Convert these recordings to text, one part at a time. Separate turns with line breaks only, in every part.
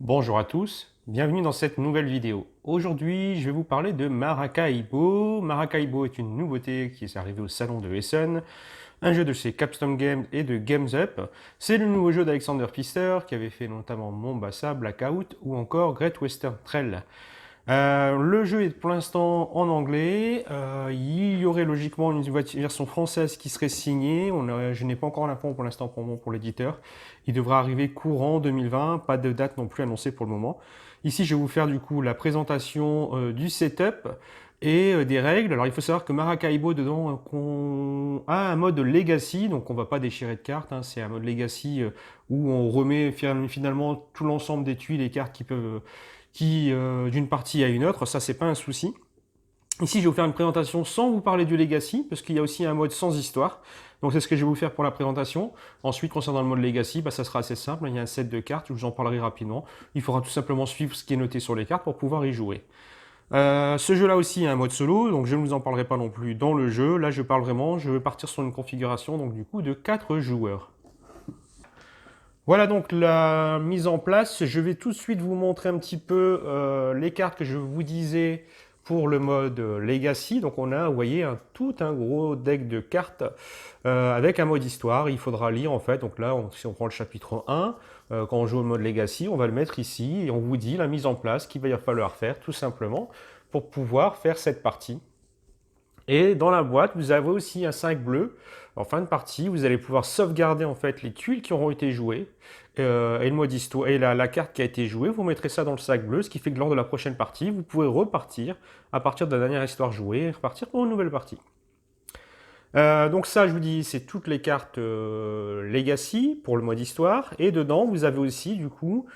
Bonjour à tous, bienvenue dans cette nouvelle vidéo. Aujourd'hui, je vais vous parler de Maracaibo. Maracaibo est une nouveauté qui est arrivée au salon de Essen, un jeu de chez Capstone Games et de Games Up. C'est le nouveau jeu d'Alexander Pfister qui avait fait notamment Mombasa, Blackout ou encore Great Western Trail. Le jeu est pour l'instant en anglais. Il y aurait logiquement une version française qui serait signée. Je n'ai pas encore l'info pour l'instant pour l'éditeur. Il devra arriver courant 2020. Pas de date non plus annoncée pour le moment. Ici, je vais vous faire du coup la présentation du setup et des règles. Alors, il faut savoir que Maracaibo, dedans, on a un mode Legacy. Donc, on ne va pas déchirer de cartes. C'est un mode Legacy où on remet finalement tout l'ensemble des tuiles et cartes d'une partie à une autre, ça c'est pas un souci. Ici je vais vous faire une présentation sans vous parler du Legacy, parce qu'il y a aussi un mode sans histoire, donc c'est ce que je vais vous faire pour la présentation. Ensuite concernant le mode Legacy, ça sera assez simple, il y a un set de cartes, je vous en parlerai rapidement. Il faudra tout simplement suivre ce qui est noté sur les cartes pour pouvoir y jouer. Ce jeu là aussi a un mode solo, donc je ne vous en parlerai pas non plus dans le jeu. Là je vais partir sur une configuration donc du coup de 4 joueurs. Voilà donc la mise en place. Je vais tout de suite vous montrer un petit peu les cartes que je vous disais pour le mode Legacy. Donc on a, vous voyez, tout un gros deck de cartes avec un mode histoire. Il faudra lire en fait. Donc là, si on prend le chapitre 1, quand on joue au mode Legacy, on va le mettre ici et on vous dit la mise en place qu'il va falloir faire tout simplement pour pouvoir faire cette partie. Et dans la boîte, vous avez aussi un 5 bleu. En fin de partie, vous allez pouvoir sauvegarder en fait les tuiles qui auront été jouées et le mode histoire et la carte qui a été jouée. Vous mettrez ça dans le sac bleu, ce qui fait que lors de la prochaine partie, vous pouvez repartir à partir de la dernière histoire jouée et repartir pour une nouvelle partie. Donc ça, je vous dis, c'est toutes les cartes Legacy pour le mode histoire. Et dedans, vous avez aussi, du coup,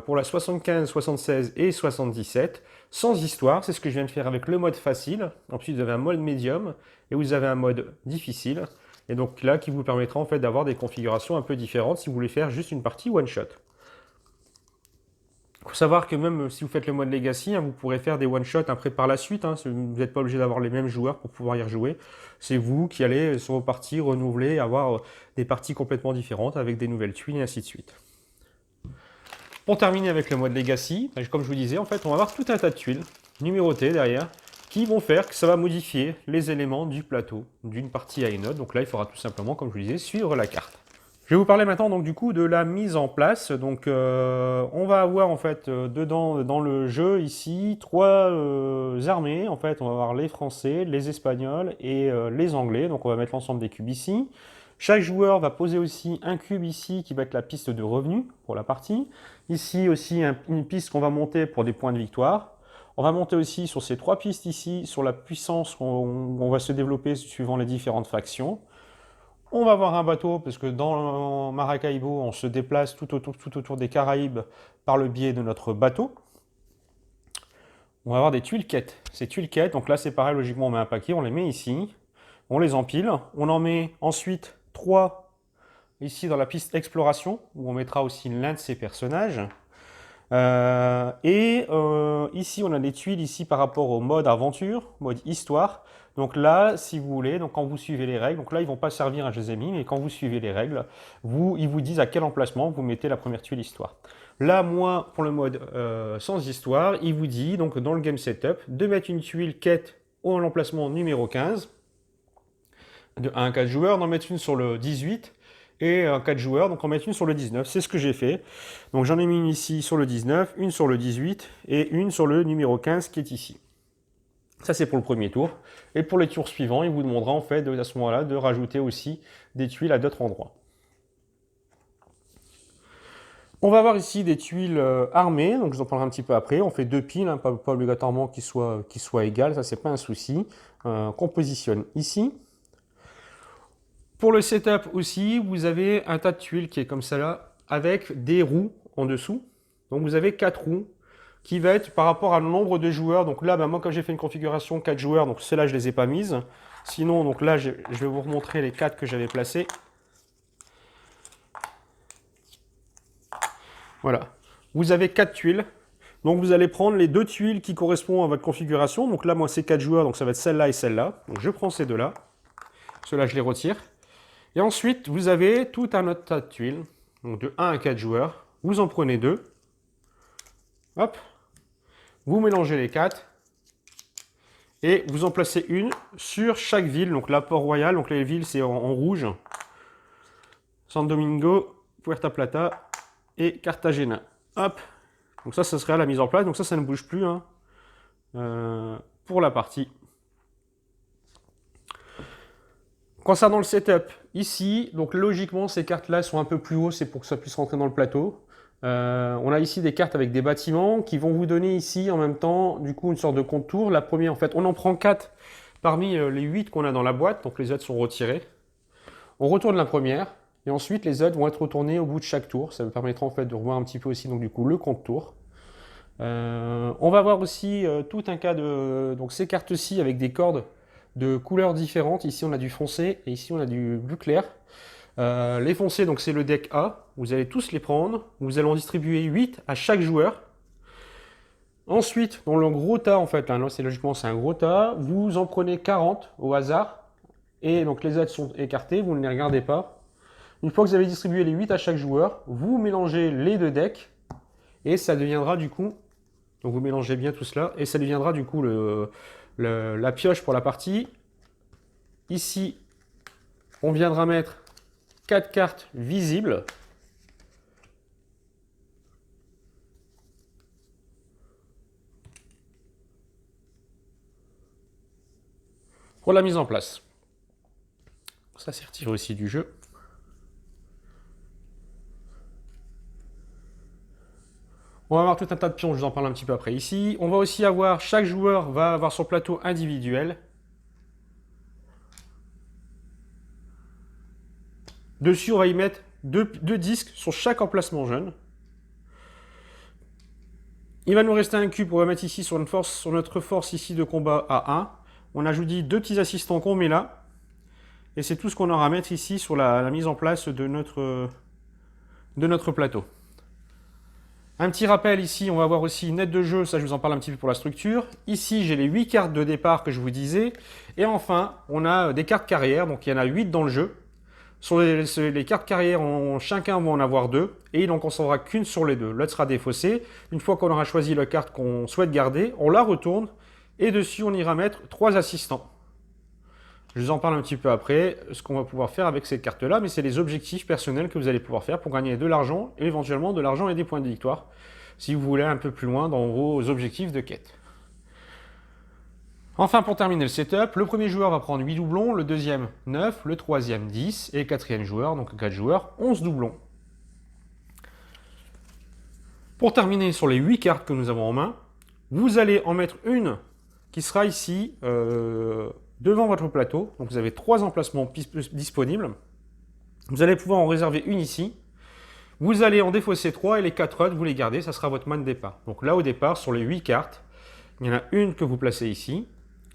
pour la 75, 76 et 77, sans histoire. C'est ce que je viens de faire avec le mode facile. Ensuite, vous avez un mode médium et vous avez un mode difficile. Et donc là, qui vous permettra en fait d'avoir des configurations un peu différentes si vous voulez faire juste une partie one-shot. Il faut savoir que même si vous faites le mode Legacy, vous pourrez faire des one-shots après par la suite. Vous n'êtes pas obligé d'avoir les mêmes joueurs pour pouvoir y rejouer. C'est vous qui allez sur vos parties renouveler, avoir des parties complètement différentes avec des nouvelles tuiles et ainsi de suite. Pour terminer avec le mode Legacy, comme je vous disais, en fait, on va avoir tout un tas de tuiles numérotées derrière qui vont faire que ça va modifier les éléments du plateau d'une partie à une autre. Donc là, il faudra tout simplement, comme je vous disais, suivre la carte. Je vais vous parler maintenant donc du coup de la mise en place. Donc on va avoir en fait dedans dans le jeu ici trois armées. En fait on va avoir les Français, les Espagnols et les Anglais. Donc on va mettre l'ensemble des cubes ici. Chaque joueur va poser aussi un cube ici qui va être la piste de revenu pour la partie. Ici aussi une piste qu'on va monter pour des points de victoire. On va monter aussi sur ces trois pistes ici sur la puissance qu'on va se développer suivant les différentes factions. On va avoir un bateau, parce que dans Maracaibo, on se déplace tout autour des Caraïbes par le biais de notre bateau. On va avoir des tuiles quêtes. Ces tuiles quêtes, donc là c'est pareil, logiquement on met un paquet, on les met ici, on les empile. On en met ensuite 3 ici dans la piste exploration, où on mettra aussi l'un de ces personnages. Ici on a des tuiles ici par rapport au mode aventure, mode histoire. Donc là, si vous voulez, donc quand vous suivez les règles, donc là ils ne vont pas servir, je les ai mis, mais quand vous suivez les règles, ils vous disent à quel emplacement vous mettez la première tuile histoire. Là, moi, pour le mode sans histoire, il vous dit, donc dans le game setup, de mettre une tuile quête au l'emplacement numéro 15, de 1 à 4 joueurs, d'en mettre une sur le 18, et 4 joueurs, donc en mettre une sur le 19. C'est ce que j'ai fait. Donc j'en ai mis une ici sur le 19, une sur le 18 et une sur le numéro 15 qui est ici. Ça c'est pour le premier tour. Et pour les tours suivants, il vous demandera en fait à ce moment-là de rajouter aussi des tuiles à d'autres endroits. On va avoir ici des tuiles armées, donc je vous en parlerai un petit peu après. On fait 2 piles, pas obligatoirement qu'ils soient égales, ça c'est pas un souci. Qu'on positionne ici. Pour le setup aussi, vous avez un tas de tuiles qui est comme ça là, avec des roues en dessous. Donc vous avez 4 roues qui va être par rapport à le nombre de joueurs. Donc là, moi, comme j'ai fait une configuration 4 joueurs, donc celles-là, je ne les ai pas mises. Sinon, donc là, je vais vous remontrer les 4 que j'avais placés. Voilà. Vous avez 4 tuiles. Donc vous allez prendre les 2 tuiles qui correspondent à votre configuration. Donc là, moi, c'est 4 joueurs, donc ça va être celle-là et celle-là. Donc je prends ces deux-là. Ceux-là, je les retire. Et ensuite, vous avez tout un autre tas de tuiles. Donc de 1 à 4 joueurs. Vous en prenez 2. Hop, vous mélangez les 4 et vous en placez une sur chaque ville. Donc là, Port-Royal, donc les villes c'est en rouge. San Domingo, Puerto Plata et Cartagena. Hop, donc ça serait la mise en place. Donc ça ne bouge plus hein, pour la partie. Concernant le setup, ici, donc logiquement ces cartes-là sont un peu plus haut, c'est pour que ça puisse rentrer dans le plateau. On a ici des cartes avec des bâtiments qui vont vous donner ici en même temps du coup une sorte de contour. La première en fait, on en prend 4 parmi les 8 qu'on a dans la boîte, donc les autres sont retirés. On retourne la première et ensuite les autres vont être retournés au bout de chaque tour. Ça me permettra en fait de revoir un petit peu aussi donc du coup le contour. On va voir aussi tout un cas de donc ces cartes-ci avec des cordes de couleurs différentes. Ici on a du foncé et ici on a du bleu clair. Les foncés, donc c'est le deck A. Vous allez tous les prendre. Vous allez en distribuer 8 à chaque joueur. Ensuite, dans le gros tas, en fait, là c'est logiquement c'est un gros tas, vous en prenez 40 au hasard. Et donc les autres sont écartés, vous ne les regardez pas. Une fois que vous avez distribué les 8 à chaque joueur, vous mélangez les deux decks. Et ça deviendra du coup, donc vous mélangez bien tout cela, et ça deviendra du coup la pioche pour la partie. Ici, on viendra mettre 4 cartes visibles. Pour la mise en place. Ça s'est retiré aussi du jeu. On va avoir tout un tas de pions, je vous en parle un petit peu après ici. On va aussi avoir, chaque joueur va avoir son plateau individuel. Dessus, on va y mettre deux disques sur chaque emplacement jaune. Il va nous rester un cube, on va mettre ici sur notre force ici de combat à 1. On ajoute 2 petits assistants qu'on met là. Et c'est tout ce qu'on aura à mettre ici sur la mise en place de notre plateau. Un petit rappel ici, on va avoir aussi une aide de jeu, ça je vous en parle un petit peu pour la structure. Ici, j'ai les 8 cartes de départ que je vous disais. Et enfin, on a des cartes carrière, donc il y en a 8 dans le jeu. Sur les cartes carrière, chacun va en avoir 2. Et il n'en conservera qu'une sur les deux. L'autre sera défaussé. Une fois qu'on aura choisi la carte qu'on souhaite garder, on la retourne. Et dessus, on ira mettre 3 assistants. Je vous en parle un petit peu après, ce qu'on va pouvoir faire avec cette carte-là, mais c'est les objectifs personnels que vous allez pouvoir faire pour gagner de l'argent, et éventuellement de l'argent et des points de victoire, si vous voulez un peu plus loin dans vos objectifs de quête. Enfin, pour terminer le setup, le premier joueur va prendre 8 doublons, le deuxième 9, le troisième 10, et le quatrième joueur, donc 4 joueurs, 11 doublons. Pour terminer sur les 8 cartes que nous avons en main, vous allez en mettre une qui sera ici, devant votre plateau. Donc vous avez 3 emplacements disponibles. Vous allez pouvoir en réserver une ici. Vous allez en défausser 3 et les 4 autres, vous les gardez, ça sera votre main de départ. Donc là au départ, sur les 8 cartes, il y en a une que vous placez ici,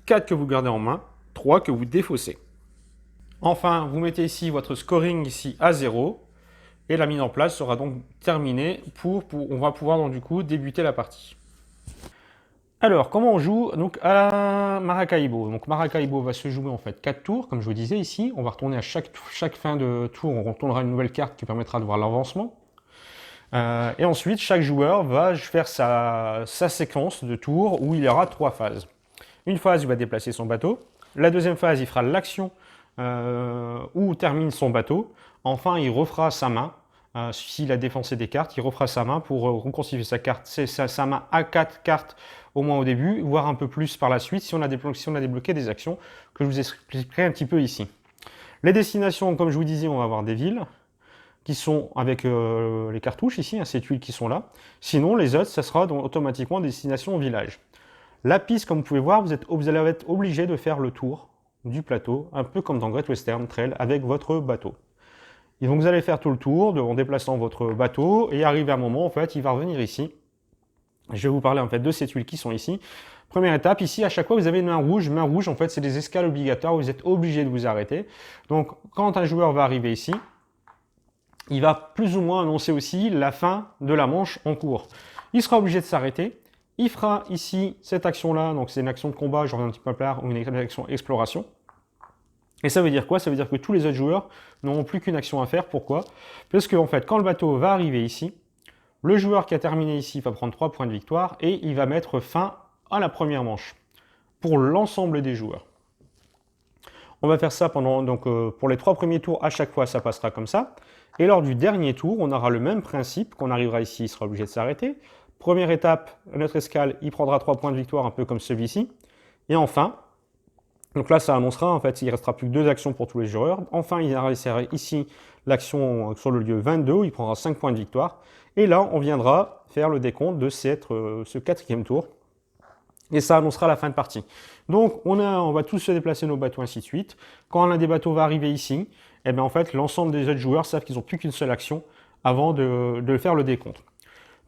4 que vous gardez en main, 3 que vous défaussez. Enfin, vous mettez ici votre scoring ici à 0 et la mise en place sera donc terminée on va pouvoir donc du coup débuter la partie. Alors, comment on joue donc à Maracaibo? Donc Maracaibo va se jouer en fait 4 tours, comme je vous disais ici. On va retourner à chaque fin de tour, on retournera une nouvelle carte qui permettra de voir l'avancement. Et ensuite, chaque joueur va faire sa séquence de tours où il y aura 3 phases. Une phase, il va déplacer son bateau. La deuxième phase, il fera l'action où termine son bateau. Enfin, il refera sa main. S'il a défoncé des cartes, il refera sa main pour reconstituer sa carte. C'est sa main à 4 cartes au moins au début, voire un peu plus par la suite si on a débloqué des actions que je vous expliquerai un petit peu ici. Les destinations, comme je vous disais, on va avoir des villes qui sont avec les cartouches ici, hein, ces tuiles qui sont là. Sinon, les autres, ça sera donc automatiquement destination au village. La piste, comme vous pouvez voir, vous allez être obligé de faire le tour du plateau, un peu comme dans Great Western Trail avec votre bateau. Et donc vous allez faire tout le tour en déplaçant votre bateau et arriver à un moment, en fait, il va revenir ici. Je vais vous parler en fait de ces tuiles qui sont ici. Première étape, ici, à chaque fois, vous avez une main rouge. Main rouge, en fait, c'est des escales obligatoires où vous êtes obligé de vous arrêter. Donc, quand un joueur va arriver ici, il va plus ou moins annoncer aussi la fin de la manche en cours. Il sera obligé de s'arrêter. Il fera ici cette action-là, donc c'est une action de combat, je reviens un petit peu plus tard, ou une action exploration. Et ça veut dire quoi? Ça veut dire que tous les autres joueurs n'auront plus qu'une action à faire. Pourquoi? Parce que en fait, quand le bateau va arriver ici, Le joueur qui a terminé ici va prendre 3 points de victoire et il va mettre fin à la première manche pour l'ensemble des joueurs. On va faire ça pour les 3 premiers tours, à chaque fois ça passera comme ça. Et lors du dernier tour, on aura le même principe, qu'on arrivera ici, il sera obligé de s'arrêter. Première étape, notre escale, il prendra 3 points de victoire, un peu comme celui-ci. Et enfin, donc là ça annoncera, en fait, il ne restera plus que 2 actions pour tous les joueurs. Enfin, il restera ici l'action sur le lieu 22, où il prendra 5 points de victoire. Et là, on viendra faire le décompte de ce 4e tour. Et ça annoncera la fin de partie. Donc on va tous se déplacer nos bateaux, ainsi de suite. Quand l'un des bateaux va arriver ici, eh bien, en fait, l'ensemble des autres joueurs savent qu'ils n'ont plus qu'une seule action avant de faire le décompte.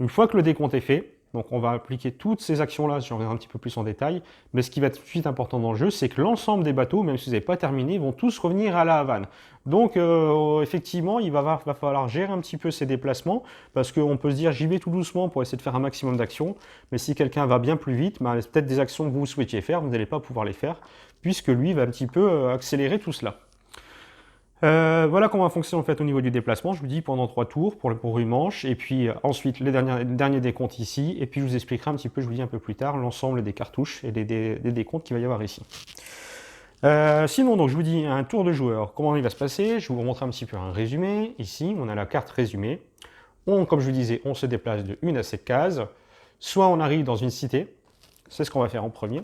Une fois que le décompte est fait, donc on va appliquer toutes ces actions-là, j'en reviendrai un petit peu plus en détail, mais ce qui va être tout de suite important dans le jeu, c'est que l'ensemble des bateaux, même si vous n'avez pas terminé, vont tous revenir à la Havane. Donc effectivement, il va falloir gérer un petit peu ces déplacements, parce qu'on peut se dire j'y vais tout doucement pour essayer de faire un maximum d'actions, mais si quelqu'un va bien plus vite, bah, peut-être des actions que vous souhaitiez faire, vous n'allez pas pouvoir les faire, puisque lui va un petit peu accélérer tout cela. Voilà comment va fonctionner en fait au niveau du déplacement. Je vous dis pendant 3 tours pour une manche, et puis ensuite les derniers décomptes ici, et puis je vous expliquerai un petit peu, je vous dis un peu plus tard, l'ensemble des cartouches et des décomptes qu'il va y avoir ici. Sinon, donc je vous dis un tour de joueur, comment il va se passer. Je vais vous montrer un petit peu un résumé. Ici, on a la carte résumée. Comme je vous disais, on se déplace de 1 à 7 cases. Soit on arrive dans une cité, c'est ce qu'on va faire en premier.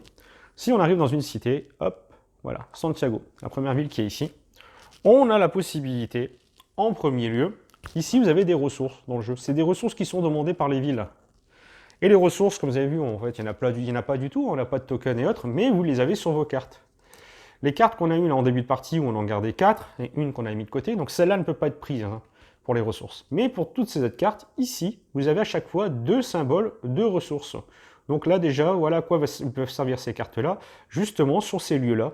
Si on arrive dans une cité, hop, voilà, Santiago, la première ville qui est ici. On a la possibilité, en premier lieu, ici vous avez des ressources dans le jeu. C'est des ressources qui sont demandées par les villes. Et les ressources, comme vous avez vu, en fait, il n'y en a pas du tout, on n'a pas de token et autres, mais vous les avez sur vos cartes. Les cartes qu'on a eues là en début de partie, où on en gardait 4, et une qu'on a mis de côté, donc celle-là ne peut pas être prise pour les ressources. Mais pour toutes ces autres cartes, ici, vous avez à chaque fois 2 symboles de ressources. Donc là déjà, voilà à quoi peuvent servir ces cartes-là, justement sur ces lieux-là,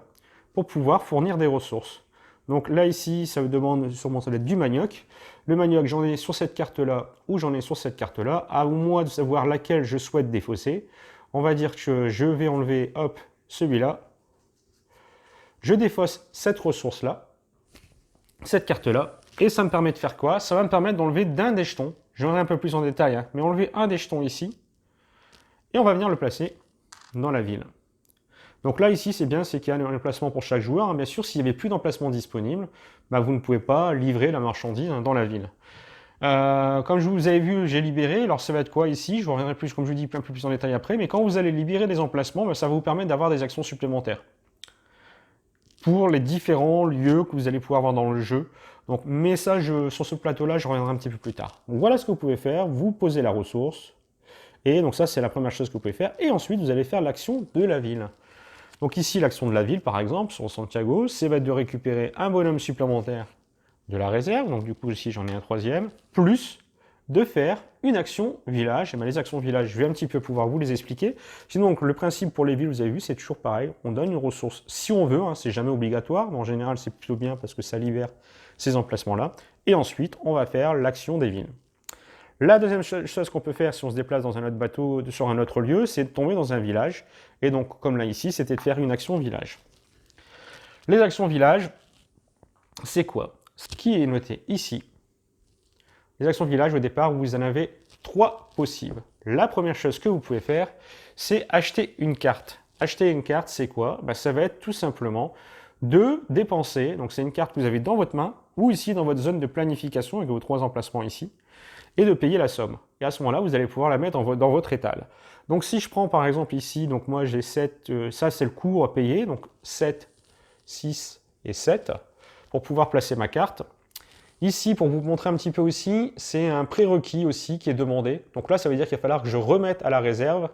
pour pouvoir fournir des ressources. Donc là, ici, ça me demande sûrement ça va être du manioc. Le manioc, j'en ai sur cette carte-là ou j'en ai sur cette carte-là. À moi de savoir laquelle je souhaite défausser. On va dire que je vais enlever, hop, celui-là. Je défausse cette ressource-là, cette carte-là. Et ça me permet de faire quoi? Ça va me permettre d'enlever d'un des jetons. Je reviendrai un peu plus en détail, hein, mais enlever un des jetons ici. Et on va venir le placer dans la ville. Donc là, ici, c'est bien, c'est qu'il y a un emplacement pour chaque joueur. Hein. Bien sûr, s'il n'y avait plus d'emplacement disponible, bah, vous ne pouvez pas livrer la marchandise dans la ville. Comme je vous avez vu, j'ai libéré. Alors ça va être quoi ici? Je reviendrai plus, comme je vous dis, un peu plus en détail après. Mais quand vous allez libérer les emplacements, bah, ça va vous permettre d'avoir des actions supplémentaires pour les différents lieux que vous allez pouvoir avoir dans le jeu. Donc, mais ça, sur ce plateau-là, je reviendrai un petit peu plus tard. Donc voilà ce que vous pouvez faire. Vous posez la ressource. Et donc ça, c'est la première chose que vous pouvez faire. Et ensuite, vous allez faire l'action de la ville. Donc ici, l'action de la ville, par exemple, sur Santiago, c'est de récupérer un bonhomme supplémentaire de la réserve. Donc du coup, ici, j'en ai un 3e, plus de faire une action village. Et bien, les actions village, je vais un petit peu pouvoir vous les expliquer. Sinon, donc, le principe pour les villes, vous avez vu, c'est toujours pareil. On donne une ressource si on veut, hein, c'est jamais obligatoire, mais en général, c'est plutôt bien parce que ça libère ces emplacements-là. Et ensuite, on va faire l'action des villes. La deuxième chose qu'on peut faire si on se déplace dans un autre bateau, sur un autre lieu, c'est de tomber dans un village. Et donc, comme là ici, c'était de faire une action village. Les actions village, c'est quoi? Ce qui est noté ici, les actions village, au départ, vous en avez 3 possibles. La première chose que vous pouvez faire, c'est acheter une carte. Acheter une carte, c'est quoi? Ben, ça va être tout simplement de dépenser, donc c'est une carte que vous avez dans votre main, ou ici dans votre zone de planification, avec vos 3 emplacements ici, et de payer la somme. Et à ce moment-là, vous allez pouvoir la mettre dans votre étal. Donc si je prends par exemple ici, donc moi j'ai 7, ça c'est le coût à payer, donc 7, 6 et 7, pour pouvoir placer ma carte. Ici, pour vous montrer un petit peu aussi, c'est un prérequis aussi qui est demandé. Donc là, ça veut dire qu'il va falloir que je remette à la réserve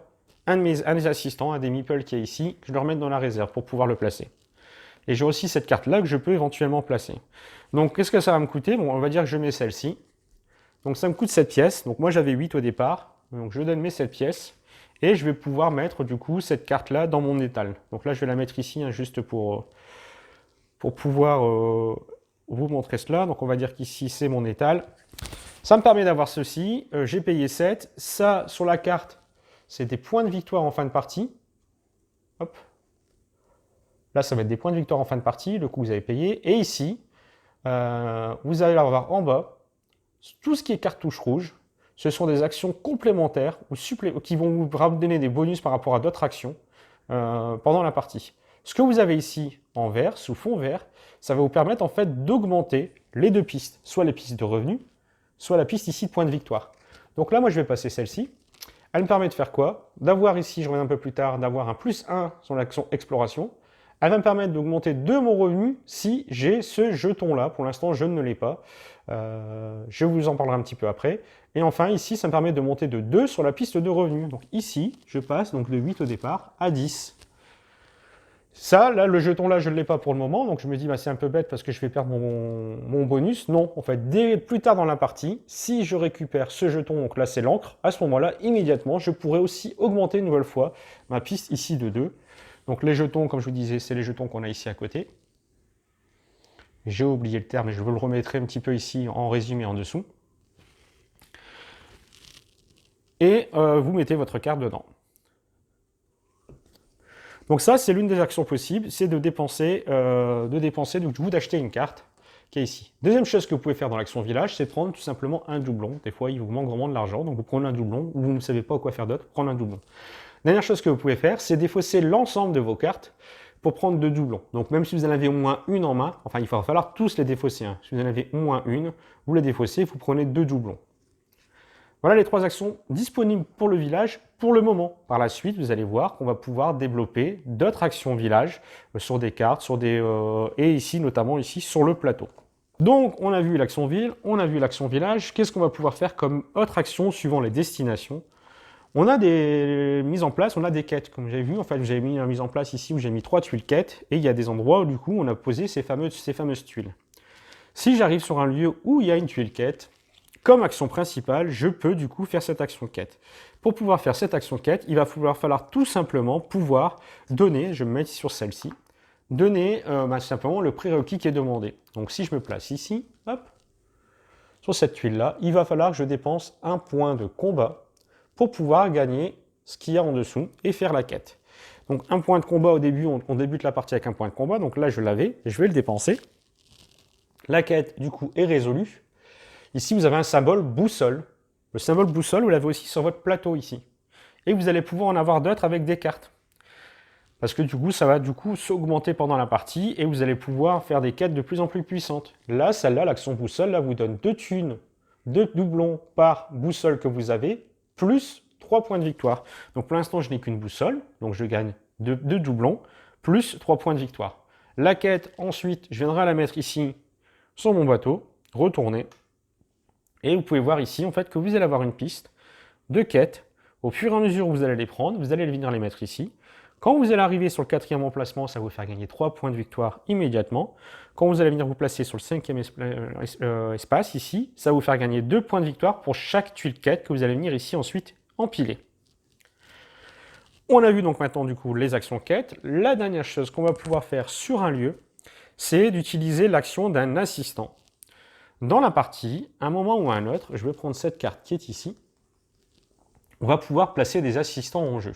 un des assistants, un des meeples qui est ici, que je le remette dans la réserve pour pouvoir le placer. Et j'ai aussi cette carte-là que je peux éventuellement placer. Donc qu'est-ce que ça va me coûter? Bon, on va dire que je mets celle-ci. Donc ça me coûte 7 pièces, donc moi j'avais 8 au départ, donc je donne mes 7 pièces, et je vais pouvoir mettre du coup cette carte-là dans mon étal. Donc là je vais la mettre ici, hein, juste pour pouvoir vous montrer cela. Donc on va dire qu'ici c'est mon étal. Ça me permet d'avoir ceci, j'ai payé 7, ça sur la carte c'est des points de victoire en fin de partie. Hop. Là ça va être des points de victoire en fin de partie, le coup vous avez payé, et ici vous allez avoir en bas tout ce qui est cartouche rouge, ce sont des actions complémentaires ou qui vont vous donner des bonus par rapport à d'autres actions pendant la partie. Ce que vous avez ici en vert, sous fond vert, ça va vous permettre en fait d'augmenter les deux pistes, soit les pistes de revenus, soit la piste ici de points de victoire. Donc là, moi, je vais passer celle-ci. Elle me permet de faire quoi? D'avoir ici, je reviens un peu plus tard, d'avoir un +1 sur l'action exploration. Elle va me permettre d'augmenter de mon revenu si j'ai ce jeton-là. Pour l'instant, je ne l'ai pas. Je vous en parlerai un petit peu après. Et enfin, ici, ça me permet de monter de 2 sur la piste de revenus. Donc ici, je passe donc de 8 au départ à 10. Ça, là, le jeton-là, je ne l'ai pas pour le moment. Donc je me dis, bah, c'est un peu bête parce que je vais perdre mon bonus. Non, en fait, plus tard dans la partie, si je récupère ce jeton, donc là, c'est l'encre, à ce moment-là, immédiatement, je pourrais aussi augmenter une nouvelle fois ma piste ici de 2. Donc les jetons, comme je vous disais, c'est les jetons qu'on a ici à côté. J'ai oublié le terme, mais je vous le remettrai un petit peu ici en résumé en dessous. Et vous mettez votre carte dedans. Donc ça, c'est l'une des actions possibles, c'est de dépenser, donc d'acheter une carte qui est ici. Deuxième chose que vous pouvez faire dans l'action village, c'est prendre tout simplement un doublon. Des fois, il vous manque vraiment de l'argent, donc vous prenez un doublon, ou vous ne savez pas quoi faire d'autre, prendre un doublon. Dernière chose que vous pouvez faire, c'est défausser l'ensemble de vos cartes pour prendre 2 doublons. Donc même si vous en avez au moins une en main, enfin il va falloir tous les défausser. Hein. Si vous en avez au moins une, vous les défaussez, vous prenez 2 doublons. Voilà les 3 actions disponibles pour le village pour le moment. Par la suite, vous allez voir qu'on va pouvoir développer d'autres actions village sur des cartes, et ici notamment ici sur le plateau. Donc on a vu l'action ville, on a vu l'action village. Qu'est-ce qu'on va pouvoir faire comme autre action suivant les destinations? On a des mises en place, on a des quêtes, comme j'ai vu. En fait, j'avais mis une mise en place ici où j'ai mis 3 tuiles quêtes, et il y a des endroits où du coup on a posé ces fameuses tuiles. Si j'arrive sur un lieu où il y a une tuile quête, comme action principale, je peux du coup faire cette action quête. Pour pouvoir faire cette action quête, il va falloir tout simplement pouvoir donner, je vais me mettre sur celle-ci, donner simplement le prérequis qui est demandé. Donc si je me place ici, hop, sur cette tuile-là, il va falloir que je dépense un point de combat pour pouvoir gagner ce qu'il y a en dessous et faire la quête. Donc un point de combat au début, on débute la partie avec un point de combat, donc là je l'avais, je vais le dépenser. La quête du coup est résolue. Ici vous avez un symbole boussole. Le symbole boussole, vous l'avez aussi sur votre plateau ici. Et vous allez pouvoir en avoir d'autres avec des cartes. Parce que du coup, ça va du coup s'augmenter pendant la partie et vous allez pouvoir faire des quêtes de plus en plus puissantes. Là, celle-là, l'action boussole, là, vous donne 2 thunes, 2 doublons par boussole que vous avez, plus 3 points de victoire. Donc pour l'instant, je n'ai qu'une boussole, donc je gagne 2 doublons, plus 3 points de victoire. La quête, ensuite, je viendrai la mettre ici sur mon bateau, retourner. Et vous pouvez voir ici, en fait, que vous allez avoir une piste de quête. Au fur et à mesure où vous allez les prendre, vous allez venir les mettre ici. Quand vous allez arriver sur le 4e emplacement, ça va vous faire gagner 3 points de victoire immédiatement. Quand vous allez venir vous placer sur le 5e espace ici, ça va vous faire gagner 2 points de victoire pour chaque tuile quête que vous allez venir ici ensuite empiler. On a vu donc maintenant du coup les actions quêtes. La dernière chose qu'on va pouvoir faire sur un lieu, c'est d'utiliser l'action d'un assistant. Dans la partie, à un moment ou à un autre, je vais prendre cette carte qui est ici, on va pouvoir placer des assistants en jeu.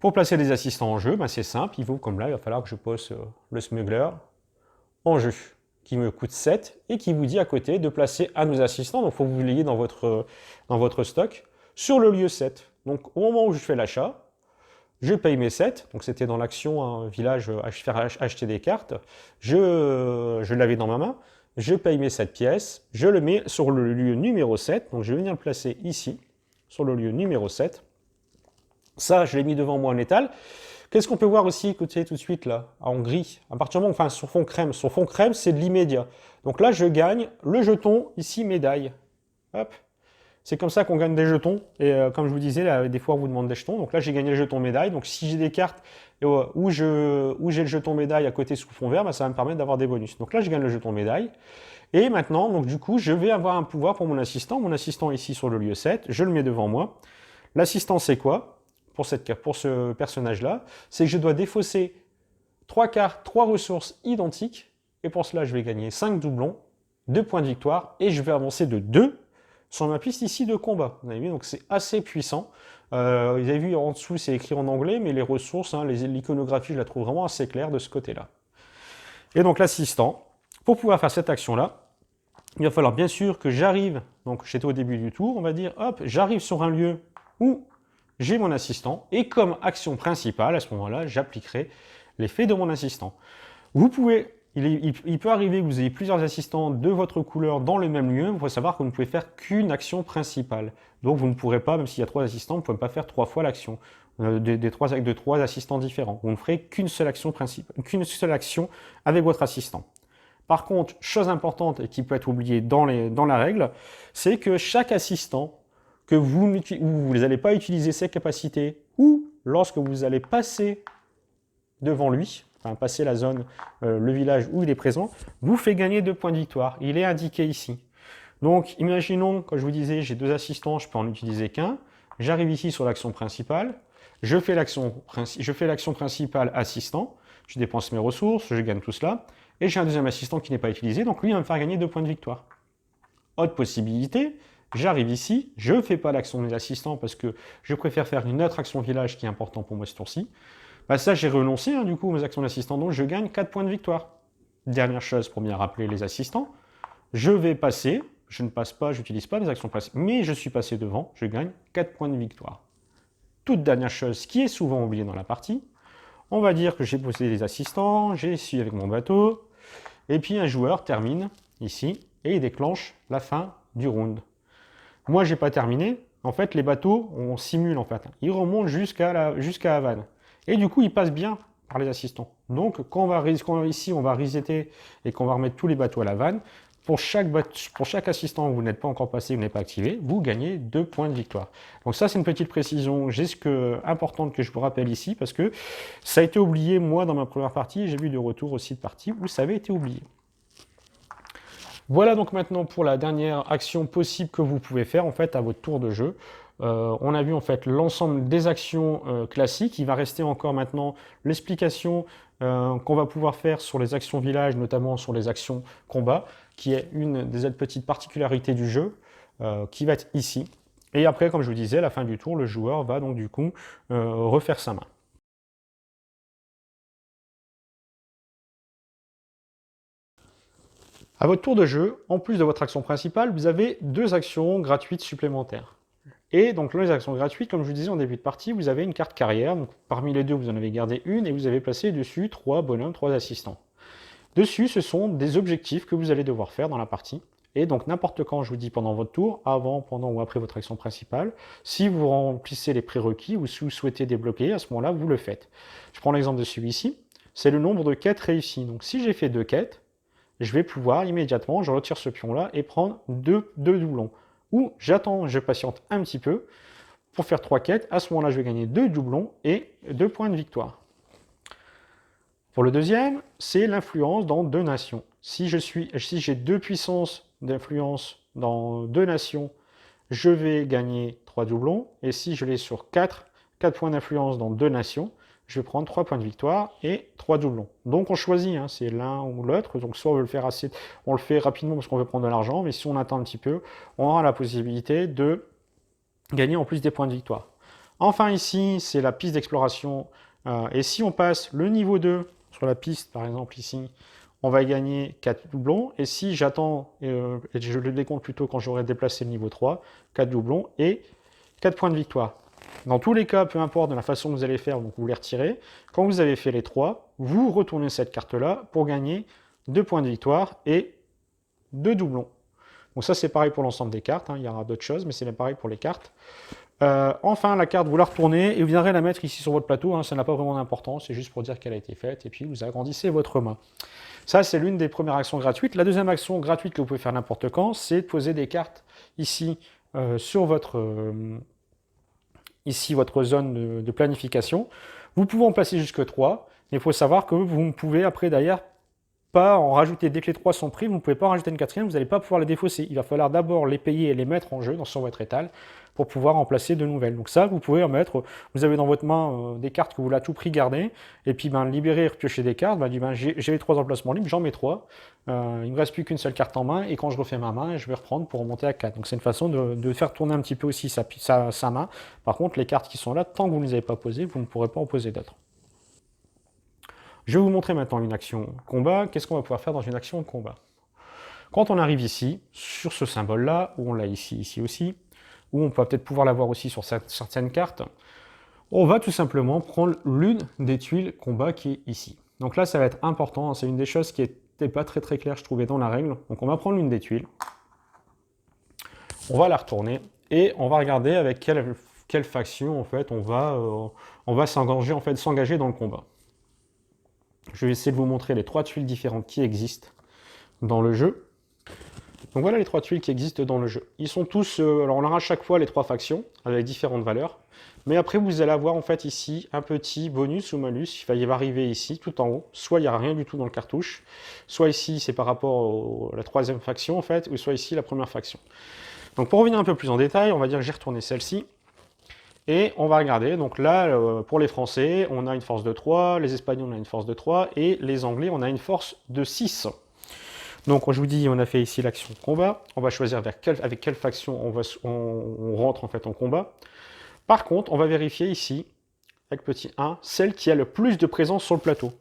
Pour placer des assistants en jeu, ben c'est simple, comme là, il va falloir que je pose le smuggler en jeu, qui me coûte 7 et qui vous dit à côté de placer à nos assistants, donc il faut que vous l'ayez dans votre stock, sur le lieu 7. Donc au moment où je fais l'achat, je paye mes 7, donc c'était dans l'action village, faire acheter des cartes, je l'avais dans ma main, je paye mes 7 pièces, je le mets sur le lieu numéro 7, donc je vais venir le placer ici, sur le lieu numéro 7. Ça, je l'ai mis devant moi en étal. Qu'est-ce qu'on peut voir aussi, écoutez, tout de suite, là, en gris, à partir du moment, enfin, sur fond crème. Sur fond crème, c'est de l'immédiat. Donc là, je gagne le jeton, ici, médaille. Hop. C'est comme ça qu'on gagne des jetons. Et comme je vous disais, là, des fois, on vous demande des jetons. Donc là, j'ai gagné le jeton médaille. Donc si j'ai des cartes où j'ai le jeton médaille à côté sous fond vert, bah, ça va me permettre d'avoir des bonus. Donc là, je gagne le jeton médaille. Et maintenant, donc du coup, je vais avoir un pouvoir pour mon assistant. Mon assistant ici sur le lieu 7, je le mets devant moi. L'assistant, c'est quoi pour ce personnage-là? C'est que je dois défausser 3 cartes, 3 ressources identiques. Et pour cela, je vais gagner 5 doublons, 2 points de victoire. Et je vais avancer de 2 sur ma piste ici de combat. Vous avez vu, donc c'est assez puissant. Vous avez vu en dessous, c'est écrit en anglais, mais les ressources, hein, l'iconographie, je la trouve vraiment assez claire de ce côté-là. Et donc l'assistant, pour pouvoir faire cette action-là, il va falloir bien sûr que j'arrive donc j'étais au début du tour, on va dire, hop, j'arrive sur un lieu où j'ai mon assistant, et comme action principale, à ce moment-là, j'appliquerai l'effet de mon assistant. Vous pouvez, il peut arriver que vous ayez plusieurs assistants de votre couleur dans le même lieu. Il faut savoir que vous ne pouvez faire qu'une action principale. Donc vous ne pourrez pas, même s'il y a 3 assistants, vous ne pouvez pas faire 3 fois l'action de 3 assistants différents. Vous ne ferez qu'une seule action principale, qu'une seule action avec votre assistant. Par contre, chose importante et qui peut être oubliée dans la règle, c'est que chaque assistant que vous n'allez pas utiliser ses capacités ou lorsque vous allez passer devant lui, enfin passer la zone, le village où il est présent, vous fait gagner 2 points de victoire. Il est indiqué ici. Donc, imaginons, comme je vous disais, j'ai 2 assistants, je peux en utiliser qu'un. J'arrive ici sur l'action principale. Je fais l'action principale assistant. Je dépense mes ressources, je gagne tout cela. Et j'ai un deuxième assistant qui n'est pas utilisé, donc lui, il va me faire gagner 2 points de victoire. Autre possibilité, j'arrive ici, je ne fais pas l'action des assistants parce que je préfère faire une autre action village qui est important pour moi ce tour-ci. Bah ça, j'ai renoncé du coup aux actions d'assistant, donc je gagne 4 points de victoire. Dernière chose pour bien rappeler les assistants, je vais passer, je ne passe pas, je n'utilise pas les actions principales, mais je suis passé devant, je gagne 4 points de victoire. Toute dernière chose qui est souvent oubliée dans la partie, on va dire que j'ai posé les assistants, j'ai essuyé avec mon bateau, et puis un joueur termine ici, et il déclenche la fin du round. Moi, j'ai pas terminé. En fait, les bateaux, on simule en fait. Ils remontent jusqu'à Havane. Et du coup, ils passent bien par les assistants. Donc, quand ici, on va resetter et qu'on va remettre tous les bateaux à la vanne, pour chaque assistant où vous n'êtes pas encore passé, vous n'êtes pas activé, vous gagnez 2 points de victoire. Donc ça, c'est une petite précision importante que je vous rappelle ici, parce que ça a été oublié, moi, dans ma première partie, j'ai vu de retour aussi de partie où ça avait été oublié. Voilà donc maintenant pour la dernière action possible que vous pouvez faire en fait à votre tour de jeu. On a vu en fait l'ensemble des actions classiques. Il va rester encore maintenant l'explication qu'on va pouvoir faire sur les actions village, notamment sur les actions combat, qui est une des petites particularités du jeu, qui va être ici. Et après, comme je vous disais, à la fin du tour, le joueur va donc du coup refaire sa main. À votre tour de jeu, en plus de votre action principale, vous avez 2 actions gratuites supplémentaires. Et donc, dans les actions gratuites, comme je vous disais en début de partie, vous avez une carte carrière. Donc, parmi les 2, vous en avez gardé une et vous avez placé dessus 3 bonhommes, 3 assistants. Dessus, ce sont des objectifs que vous allez devoir faire dans la partie. Et donc, n'importe quand, je vous dis pendant votre tour, avant, pendant ou après votre action principale, si vous remplissez les prérequis ou si vous souhaitez débloquer, à ce moment-là, vous le faites. Je prends l'exemple de celui-ci. C'est le nombre de quêtes réussies. Donc, si j'ai fait 2 quêtes, je vais pouvoir immédiatement, je retire ce pion-là et prendre 2 doublons. Ou j'attends, je patiente un petit peu pour faire 3 quêtes. À ce moment-là, je vais gagner 2 doublons et 2 points de victoire. Pour le deuxième, c'est l'influence dans 2 nations. Si j'ai 2 puissances d'influence dans 2 nations, je vais gagner 3 doublons. Et si je l'ai sur 4 points d'influence dans 2 nations, je vais prendre 3 points de victoire et 3 doublons. Donc on choisit, c'est l'un ou l'autre. Donc soit on veut le faire on le fait rapidement parce qu'on veut prendre de l'argent, mais si on attend un petit peu, on aura la possibilité de gagner en plus des points de victoire. Enfin ici, c'est la piste d'exploration. Et si on passe le niveau 2 sur la piste, par exemple ici, on va gagner 4 doublons. Et si j'attends, et je le décompte plutôt quand j'aurai déplacé le niveau 3, 4 doublons et 4 points de victoire. Dans tous les cas, peu importe de la façon que vous allez faire, donc vous les retirez. Quand vous avez fait les 3, vous retournez cette carte-là pour gagner 2 points de victoire et 2 doublons. Donc ça, c'est pareil pour l'ensemble des cartes. Il y aura d'autres choses, mais c'est pareil pour les cartes. Enfin, la carte, vous la retournez et vous viendrez la mettre ici sur votre plateau. Ça n'a pas vraiment d'importance, c'est juste pour dire qu'elle a été faite. Et puis, vous agrandissez votre main. Ça, c'est l'une des premières actions gratuites. La deuxième action gratuite que vous pouvez faire n'importe quand, c'est de poser des cartes ici sur votre zone de planification. Vous pouvez en placer jusque 3, mais il faut savoir que vous ne pouvez après d'ailleurs pas en rajouter. Dès que les 3 sont pris, vous ne pouvez pas en rajouter une 4e, vous n'allez pas pouvoir les défausser. Il va falloir d'abord les payer et les mettre en jeu sur votre étal pour pouvoir en placer de nouvelles. Donc ça, vous pouvez en mettre, vous avez dans votre main des cartes que vous voulez à tout prix garder, et puis libérer et repiocher des cartes, j'ai les 3 emplacements libres, j'en mets 3, il ne me reste plus qu'une seule carte en main, et quand je refais ma main, je vais reprendre pour remonter à 4. Donc c'est une façon de faire tourner un petit peu aussi sa main. Par contre, les cartes qui sont là, tant que vous ne les avez pas posées, vous ne pourrez pas en poser d'autres. Je vais vous montrer maintenant une action combat. Qu'est-ce qu'on va pouvoir faire dans une action combat? Quand on arrive ici, sur ce symbole-là, où on l'a ici, ici aussi, où on peut peut-être pouvoir l'avoir aussi sur certaines cartes, on va tout simplement prendre l'une des tuiles combat qui est ici. Donc là, ça va être important, c'est une des choses qui n'était pas très très claire, je trouvais, dans la règle. Donc on va prendre l'une des tuiles, on va la retourner, et on va regarder avec quelle faction, en fait, on va s'engager dans le combat. Je vais essayer de vous montrer les 3 tuiles différentes qui existent dans le jeu. Donc voilà les 3 tuiles qui existent dans le jeu. Ils sont tous, alors on aura à chaque fois les 3 factions avec différentes valeurs. Mais après vous allez avoir en fait ici un petit bonus ou malus, il va arriver ici tout en haut. Soit il n'y a rien du tout dans le cartouche, soit ici c'est par rapport à la 3e faction en fait, ou soit ici la première faction. Donc pour revenir un peu plus en détail, on va dire que j'ai retourné celle-ci. Et on va regarder, donc là, pour les Français, on a une force de 3, les Espagnols, on a une force de 3, et les Anglais, on a une force de 6. Donc, je vous dis, on a fait ici l'action combat. On va choisir avec quelle faction on rentre en fait en combat. Par contre, on va vérifier ici, avec petit 1, celle qui a le plus de présence sur le plateau.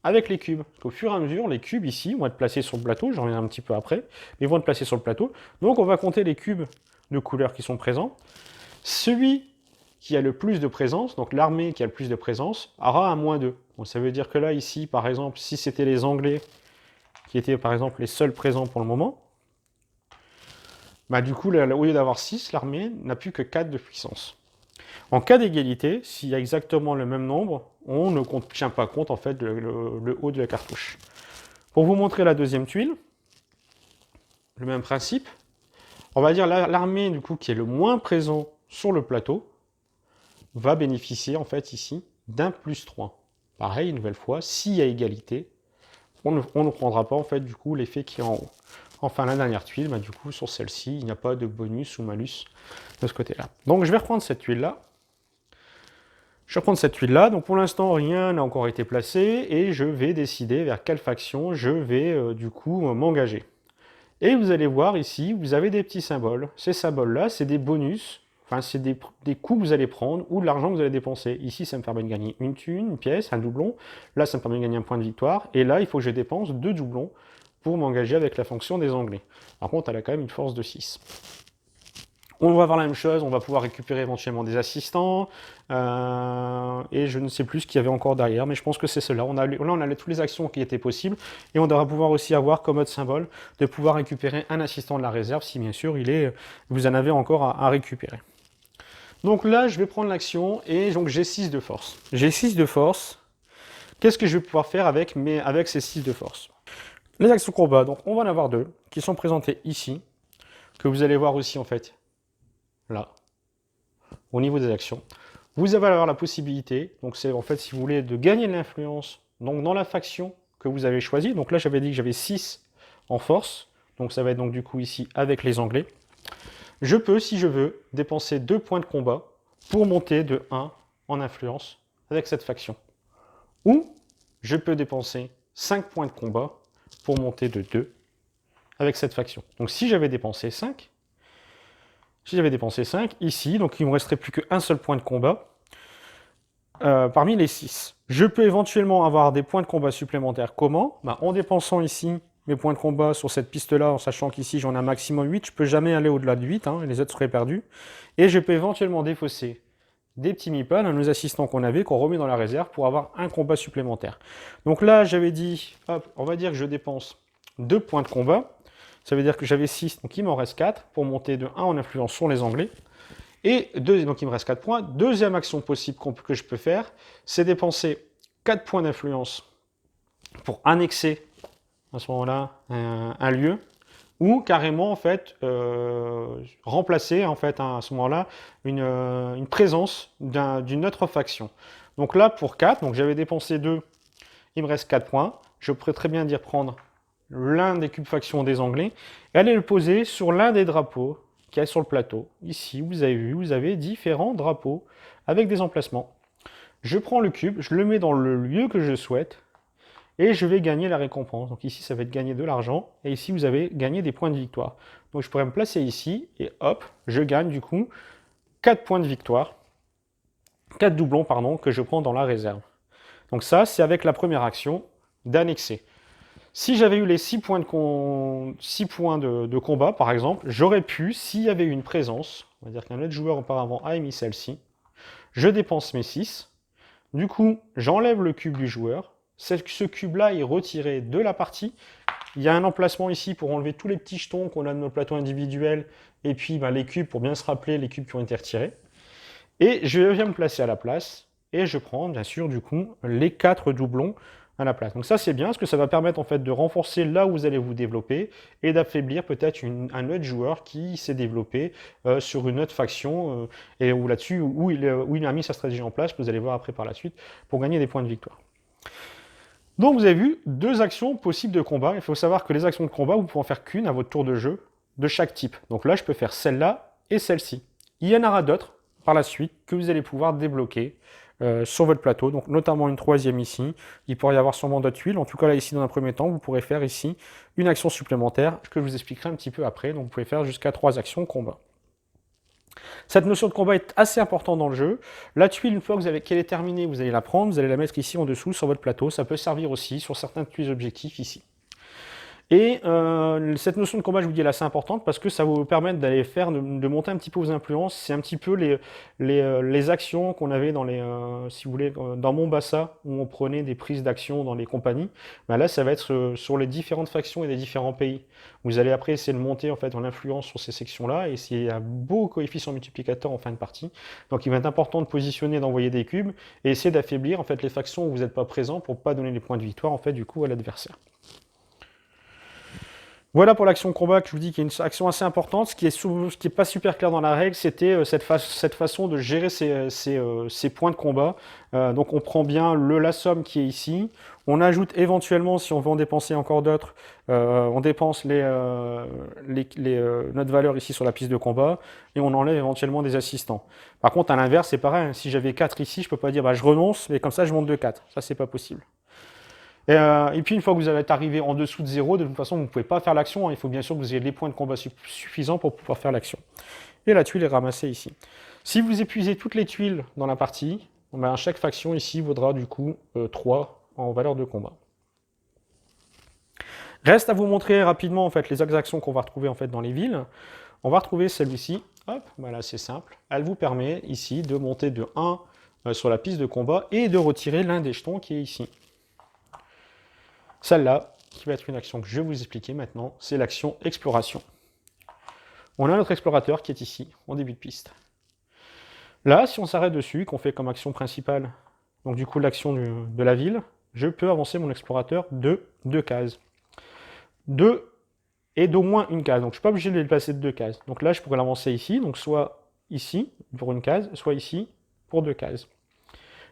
Avec les cubes. Au fur et à mesure, les cubes ici vont être placés sur le plateau. J'en reviens un petit peu après. Mais ils vont être placés sur le plateau. Donc, on va compter les cubes de couleurs qui sont présents. Celui qui a le plus de présence, donc l'armée qui a le plus de présence, aura un -2. Donc ça veut dire que là, ici, par exemple, si c'était les Anglais qui étaient, par exemple, les seuls présents pour le moment, bah, du coup, là, au lieu d'avoir 6, l'armée n'a plus que 4 de puissance. En cas d'égalité, s'il y a exactement le même nombre, on ne tient pas compte, en fait, le haut de la cartouche. Pour vous montrer la deuxième tuile, le même principe, on va dire l'armée, du coup, qui est le moins présent sur le plateau, va bénéficier en fait ici d'un +3. Pareil, une nouvelle fois, s'il y a égalité, on ne prendra pas en fait du coup l'effet qui est en haut. Enfin, la dernière tuile, bah, du coup, sur celle-ci, il n'y a pas de bonus ou malus de ce côté-là. Donc, je vais reprendre cette tuile-là. Je vais reprendre cette tuile-là. Donc, pour l'instant, rien n'a encore été placé et je vais décider vers quelle faction je vais du coup m'engager. Et vous allez voir ici, vous avez des petits symboles. Ces symboles-là, c'est des bonus. Enfin, c'est des coûts que vous allez prendre ou de l'argent que vous allez dépenser. Ici, ça me permet de gagner une thune, une pièce, un doublon. Là, ça me permet de gagner un point de victoire. Et là, il faut que je dépense 2 doublons pour m'engager avec la fonction des Anglais. Par contre, elle a quand même une force de 6. On va voir la même chose, on va pouvoir récupérer éventuellement des assistants. Et je ne sais plus ce qu'il y avait encore derrière, mais je pense que c'est cela. Là, on a toutes les actions qui étaient possibles. Et on devra pouvoir aussi avoir comme autre symbole de pouvoir récupérer un assistant de la réserve, si bien sûr vous en avez encore à récupérer. Donc là, je vais prendre l'action et donc j'ai 6 de force. J'ai 6 de force. Qu'est-ce que je vais pouvoir faire avec ces 6 de force? Les actions combat, donc on va en avoir 2 qui sont présentées ici, que vous allez voir aussi en fait là, au niveau des actions. Vous allez avoir la possibilité, donc c'est en fait si vous voulez, de gagner de l'influence donc dans la faction que vous avez choisie. Donc là, j'avais dit que j'avais 6 en force, donc ça va être donc du coup ici avec les Anglais. Je peux, si je veux, dépenser 2 points de combat pour monter de 1 en influence avec cette faction. Ou je peux dépenser 5 points de combat pour monter de 2 avec cette faction. Donc si j'avais dépensé 5, ici, donc il ne me resterait plus qu'un seul point de combat parmi les 6. Je peux éventuellement avoir des points de combat supplémentaires. Comment? En dépensant ici mes points de combat sur cette piste-là, en sachant qu'ici j'en ai un maximum 8, je ne peux jamais aller au-delà de 8, et les autres seraient perdus. Et je peux éventuellement défausser des petits meeples, nos assistants qu'on remet dans la réserve pour avoir un combat supplémentaire. Donc là, j'avais dit, hop, on va dire que je dépense 2 points de combat. Ça veut dire que j'avais 6, donc il m'en reste 4 pour monter de 1 en influence sur les Anglais. Et donc il me reste 4 points. Deuxième action possible que je peux faire, c'est dépenser 4 points d'influence pour annexer à ce moment-là un lieu, ou carrément en fait remplacer en fait à ce moment-là une présence d'une autre faction. Donc là pour 4, donc j'avais dépensé 2, il me reste 4 points. Je pourrais très bien dire prendre l'un des cubes factions des Anglais et aller le poser sur l'un des drapeaux qu'il y a sur le plateau. Ici, vous avez vu, vous avez différents drapeaux avec des emplacements. Je prends le cube, je le mets dans le lieu que je souhaite et je vais gagner la récompense. Donc ici, ça va être gagner de l'argent et ici, vous avez gagné des points de victoire. Donc je pourrais me placer ici et hop, je gagne du coup 4 points de victoire, 4 doublons pardon, que je prends dans la réserve. Donc ça, c'est avec la première action d'annexer. Si j'avais eu les 6 points de combat, par exemple, j'aurais pu, s'il y avait eu une présence, on va dire qu'un autre joueur auparavant a émis celle-ci, je dépense mes 6, du coup, j'enlève le cube du joueur, ce cube-là est retiré de la partie, il y a un emplacement ici pour enlever tous les petits jetons qu'on a de nos plateaux individuels, et puis les cubes, pour bien se rappeler les cubes qui ont été retirés. Et je viens me placer à la place, et je prends, bien sûr, du coup, les 4 doublons à la place. Donc ça, c'est bien, parce que ça va permettre, en fait, de renforcer là où vous allez vous développer, et d'affaiblir peut-être un autre joueur qui s'est développé sur une autre faction, et où là-dessus, où il a mis sa stratégie en place, que vous allez voir après par la suite, pour gagner des points de victoire. Donc vous avez vu 2 actions possibles de combat. Il faut savoir que les actions de combat, vous pouvez en faire qu'une à votre tour de jeu de chaque type. Donc là, je peux faire celle-là et celle-ci. Il y en aura d'autres par la suite que vous allez pouvoir débloquer sur votre plateau, donc notamment une 3e ici. Il pourrait y avoir sûrement d'autres tuiles. En tout cas, là, ici, dans un premier temps, vous pourrez faire ici une action supplémentaire que je vous expliquerai un petit peu après. Donc vous pouvez faire jusqu'à 3 actions combat. Cette notion de combat est assez importante dans le jeu. La tuile, une fois qu'elle est terminée, vous allez la prendre, vous allez la mettre ici en dessous sur votre plateau. Ça peut servir aussi sur certains tuiles objectifs ici. Et cette notion de combat, je vous dis, elle est assez importante parce que ça va vous permettre d'aller de monter un petit peu vos influences. C'est un petit peu les actions qu'on avait dans si vous voulez, dans Mombasa, où on prenait des prises d'action dans les compagnies. Là, ça va être sur les différentes factions et les différents pays. Vous allez après essayer de monter en fait en influence sur ces sections-là, et il y a un beau coefficient multiplicateur en fin de partie. Donc il va être important de positionner, d'envoyer des cubes, et essayer d'affaiblir en fait les factions où vous n'êtes pas présent pour ne pas donner les points de victoire en fait du coup à l'adversaire. Voilà pour l'action combat que je vous dis qui est une action assez importante. Ce qui est pas super clair dans la règle, c'était cette façon de gérer ces points de combat. Donc on prend bien la somme qui est ici. On ajoute éventuellement, si on veut en dépenser encore d'autres, on dépense notre valeur ici sur la piste de combat, et on enlève éventuellement des assistants. Par contre, à l'inverse, c'est pareil. Si j'avais 4 ici, je ne peux pas dire je renonce, mais comme ça je monte de 4. Ça, c'est pas possible. Et puis une fois que vous êtes arrivé en dessous de 0, de toute façon vous ne pouvez pas faire l'action, il faut bien sûr que vous ayez les points de combat suffisants pour pouvoir faire l'action. Et la tuile est ramassée ici. Si vous épuisez toutes les tuiles dans la partie, chaque faction ici vaudra du coup 3 en valeur de combat. Reste à vous montrer rapidement en fait les actions qu'on va retrouver en fait dans les villes. On va retrouver celle-ci, hop, voilà, c'est simple. Elle vous permet ici de monter de 1 sur la piste de combat et de retirer l'un des jetons qui est ici. Celle-là, qui va être une action que je vais vous expliquer maintenant, c'est l'action exploration. On a notre explorateur qui est ici, en début de piste. Là, si on s'arrête dessus et qu'on fait comme action principale, donc du coup l'action de la ville, je peux avancer mon explorateur de 2 cases. 2 et d'au moins une case, donc je ne suis pas obligé de le déplacer de 2 cases. Donc là, je pourrais l'avancer ici, donc soit ici pour une case, soit ici pour 2 cases.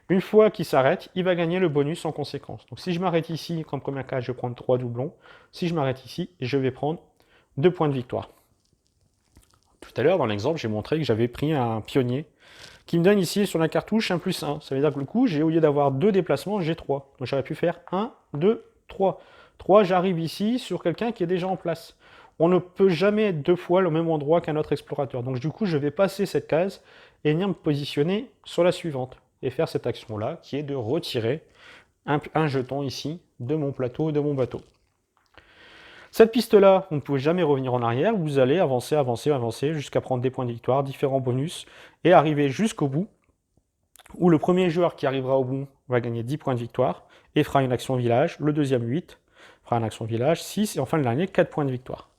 Une fois qu'il s'arrête, il va gagner le bonus en conséquence. Donc si je m'arrête ici, comme première case, je vais prendre 3 doublons. Si je m'arrête ici, je vais prendre 2 points de victoire. Tout à l'heure, dans l'exemple, j'ai montré que j'avais pris un pionnier qui me donne ici sur la cartouche 1 plus 1. Ça veut dire que le coup, au lieu d'avoir 2 déplacements, j'ai 3. Donc j'aurais pu faire 1, 2, 3. 3, j'arrive ici sur quelqu'un qui est déjà en place. On ne peut jamais être 2 fois au même endroit qu'un autre explorateur. Donc du coup, je vais passer cette case et venir me positionner sur la suivante. Et faire cette action-là, qui est de retirer un jeton ici de mon plateau et de mon bateau. Cette piste-là, vous ne pouvez jamais revenir en arrière, vous allez avancer, avancer, avancer, jusqu'à prendre des points de victoire, différents bonus, et arriver jusqu'au bout, où le premier joueur qui arrivera au bout va gagner 10 points de victoire, et fera une action village, le deuxième 8, fera une action village, 6, et enfin le dernier, 4 points de victoire.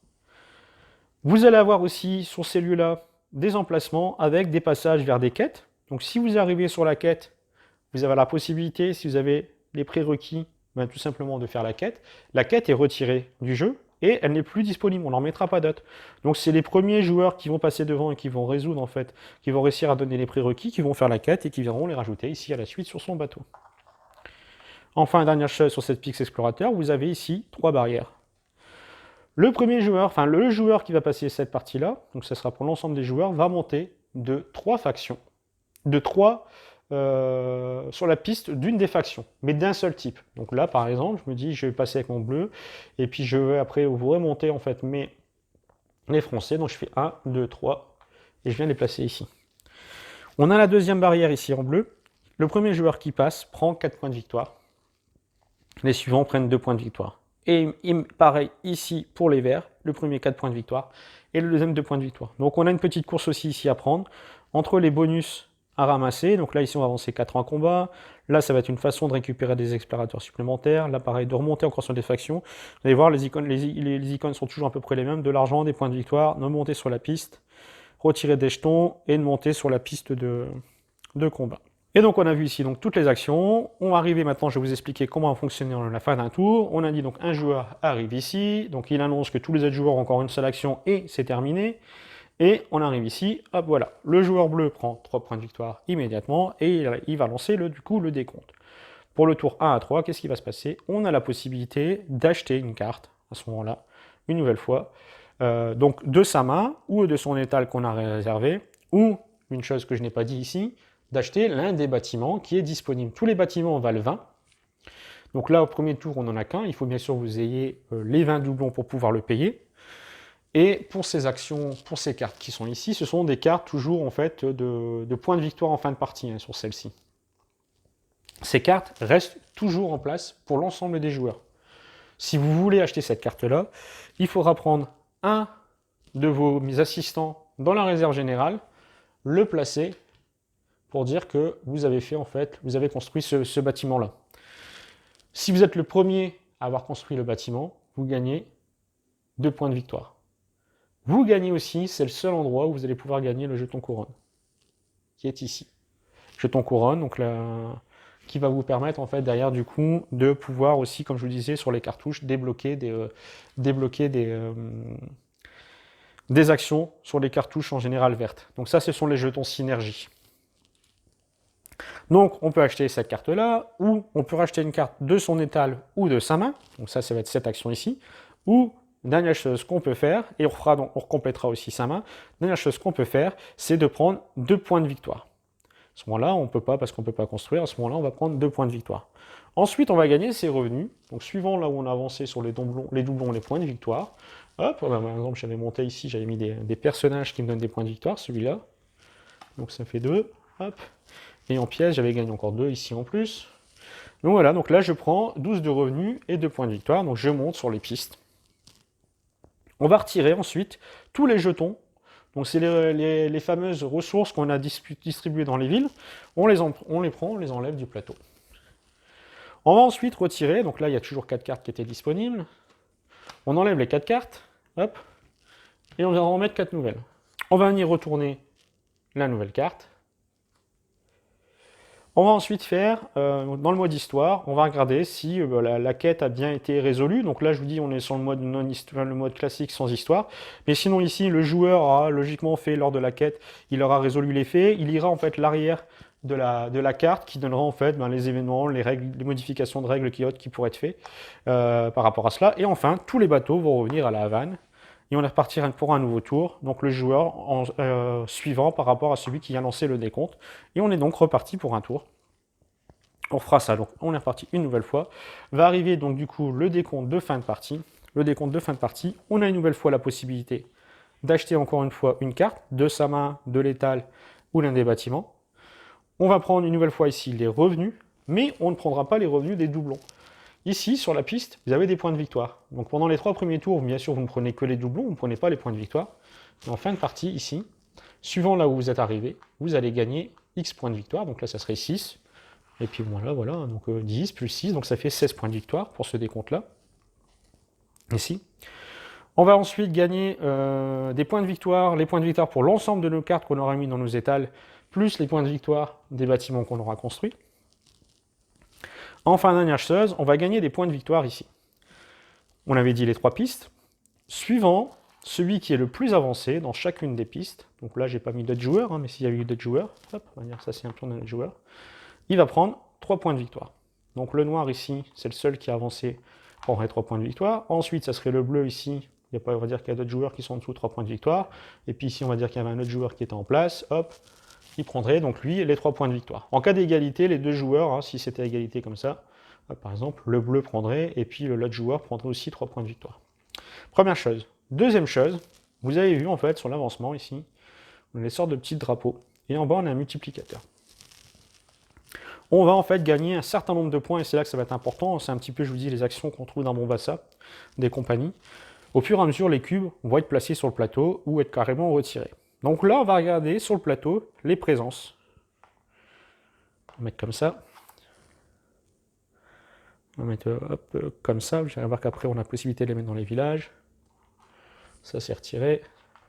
Vous allez avoir aussi, sur ces lieux-là, des emplacements avec des passages vers des quêtes. Donc si vous arrivez sur la quête, vous avez la possibilité, si vous avez les prérequis, tout simplement de faire la quête. La quête est retirée du jeu et elle n'est plus disponible, on n'en mettra pas d'autres. Donc c'est les premiers joueurs qui vont passer devant et qui vont résoudre en fait, qui vont réussir à donner les prérequis, qui vont faire la quête et qui viendront les rajouter ici à la suite sur son bateau. Enfin, dernière chose sur cette Pix Explorateur, vous avez ici 3 barrières. Le premier joueur, enfin le joueur qui va passer cette partie-là, donc ça sera pour l'ensemble des joueurs, va monter de 3 factions. De 3 sur la piste d'une des factions, mais d'un seul type. Donc là, par exemple, je me dis, je vais passer avec mon bleu, et puis je vais après vous remonter en fait les français. Donc je fais 1, 2, 3, et je viens les placer ici. On a la deuxième barrière ici en bleu. Le premier joueur qui passe prend 4 points de victoire. Les suivants prennent 2 points de victoire. Et pareil ici pour les verts, le premier 4 points de victoire et le deuxième 2 points de victoire. Donc on a une petite course aussi ici à prendre entre les bonus à ramasser. Donc là ici on va avancer 4 en combat. Là ça va être une façon de récupérer des explorateurs supplémentaires. Là pareil de remonter encore sur des factions. Vous allez voir les icônes, les icônes sont toujours à peu près les mêmes. De l'argent, des points de victoire, de monter sur la piste, retirer des jetons et de monter sur la piste de combat. Et donc on a vu ici donc toutes les actions. On va arriver maintenant, je vais vous expliquer comment fonctionner à la fin d'un tour. On a dit donc un joueur arrive ici, donc il annonce que tous les autres joueurs ont encore une seule action et c'est terminé. Et on arrive ici, hop voilà, le joueur bleu prend 3 points de victoire immédiatement et il va lancer du coup le décompte. Pour le tour 1 à 3, qu'est-ce qui va se passer? On a la possibilité d'acheter une carte à ce moment-là, une nouvelle fois, donc de sa main ou de son étal qu'on a réservé, ou une chose que je n'ai pas dit ici, d'acheter l'un des bâtiments qui est disponible. Tous les bâtiments valent 20. Donc là, au premier tour, on n'en a qu'un. Il faut bien sûr que vous ayez les 20 doublons pour pouvoir le payer. Et pour ces actions, pour ces cartes qui sont ici, ce sont des cartes toujours en fait de points de victoire en fin de partie hein, sur celle-ci. Ces cartes restent toujours en place pour l'ensemble des joueurs. Si vous voulez acheter cette carte-là, il faudra prendre un de vos assistants dans la réserve générale, le placer pour dire que vous avez fait en fait, vous avez construit ce bâtiment-là. Si vous êtes le premier à avoir construit le bâtiment, vous gagnez 2 points de victoire. Vous gagnez aussi, c'est le seul endroit où vous allez pouvoir gagner le jeton couronne, qui est ici. Jeton couronne, donc là, qui va vous permettre en fait derrière du coup de pouvoir aussi, comme je vous disais, sur les cartouches, débloquer des actions sur les cartouches en général vertes. Donc ça, ce sont les jetons synergie. Donc on peut acheter cette carte-là, ou on peut racheter une carte de son étal ou de sa main. Donc ça va être cette action ici. Ou, dernière chose qu'on peut faire, et on complétera aussi sa main, dernière chose qu'on peut faire, c'est de prendre 2 points de victoire. À ce moment-là, on ne peut pas, parce qu'on ne peut pas construire, à ce moment-là, on va prendre 2 points de victoire. Ensuite, on va gagner ses revenus. Donc suivant là où on a avancé sur les doublons, les points de victoire. Hop, par exemple, j'avais monté ici, j'avais mis des personnages qui me donnent des points de victoire, celui-là. Donc ça fait 2, hop. Et en pièce, j'avais gagné encore 2 ici en plus. Donc voilà, donc là je prends 12 de revenus et 2 points de victoire, donc je monte sur les pistes. On va retirer ensuite tous les jetons. Donc c'est les fameuses ressources qu'on a distribuées dans les villes. On les prend, on les enlève du plateau. On va ensuite retirer, donc là il y a toujours 4 cartes qui étaient disponibles. On enlève les 4 cartes, hop, et on va en mettre 4 nouvelles. On va venir retourner la nouvelle carte. On va ensuite faire, dans le mode histoire, on va regarder si la quête a bien été résolue. Donc là, je vous dis, on est sur le mode classique sans histoire. Mais sinon, ici, le joueur a logiquement fait lors de la quête, il aura résolu les faits. Il ira en fait l'arrière de la carte qui donnera en fait les événements, les règles, les modifications de règles qui pourraient être faites par rapport à cela. Et enfin, tous les bateaux vont revenir à la Havane. Et on est reparti pour un nouveau tour, donc le joueur suivant par rapport à celui qui a lancé le décompte. Et on est donc reparti pour un tour. On fera ça, donc on est reparti une nouvelle fois. Va arriver donc du coup le décompte de fin de partie. Le décompte de fin de partie, on a une nouvelle fois la possibilité d'acheter encore une fois une carte de sa main, de l'étal ou l'un des bâtiments. On va prendre une nouvelle fois ici les revenus, mais on ne prendra pas les revenus des doublons. Ici, sur la piste, vous avez des points de victoire. Donc pendant les 3 premiers tours, bien sûr, vous ne prenez que les doublons, vous ne prenez pas les points de victoire. Et en fin de partie, ici, suivant là où vous êtes arrivé, vous allez gagner X points de victoire. Donc là, ça serait 6. Et puis voilà, donc 10 plus 6, donc ça fait 16 points de victoire pour ce décompte-là. Ici. On va ensuite gagner des points de victoire, les points de victoire pour l'ensemble de nos cartes qu'on aura mis dans nos étals, plus les points de victoire des bâtiments qu'on aura construits. Enfin, dernière chose, on va gagner des points de victoire ici. On avait dit les 3 pistes. Suivant celui qui est le plus avancé dans chacune des pistes, donc là j'ai pas mis d'autres joueurs, hein, mais s'il y a eu d'autres joueurs, hop, on va dire ça c'est un tour d'un autre joueur, il va prendre 3 points de victoire. Donc le noir ici, c'est le seul qui a avancé, prendrait 3 points de victoire. Ensuite, ça serait le bleu ici, on va dire qu'il y a d'autres joueurs qui sont en dessous de 3 points de victoire. Et puis ici, on va dire qu'il y avait un autre joueur qui était en place, hop, il prendrait donc lui les 3 points de victoire. En cas d'égalité, les deux joueurs, hein, si c'était égalité comme ça, par exemple, le bleu prendrait, et puis l'autre joueur prendrait aussi 3 points de victoire. Première chose. Deuxième chose, vous avez vu en fait sur l'avancement ici, on a des sortes de petits drapeaux, et en bas on a un multiplicateur.
on va en fait gagner un certain nombre de points, et c'est là que ça va être important. C'est un petit peu, je vous dis, les actions qu'on trouve dans Mombasa, des compagnies. Au fur et à mesure, les cubes vont être placés sur le plateau ou être carrément retirés. Donc là, on va regarder sur le plateau les présences. On va mettre comme ça. On va mettre hop, comme ça. Vous allez voir qu'après, on a la possibilité de les mettre dans les villages. Ça, c'est retiré.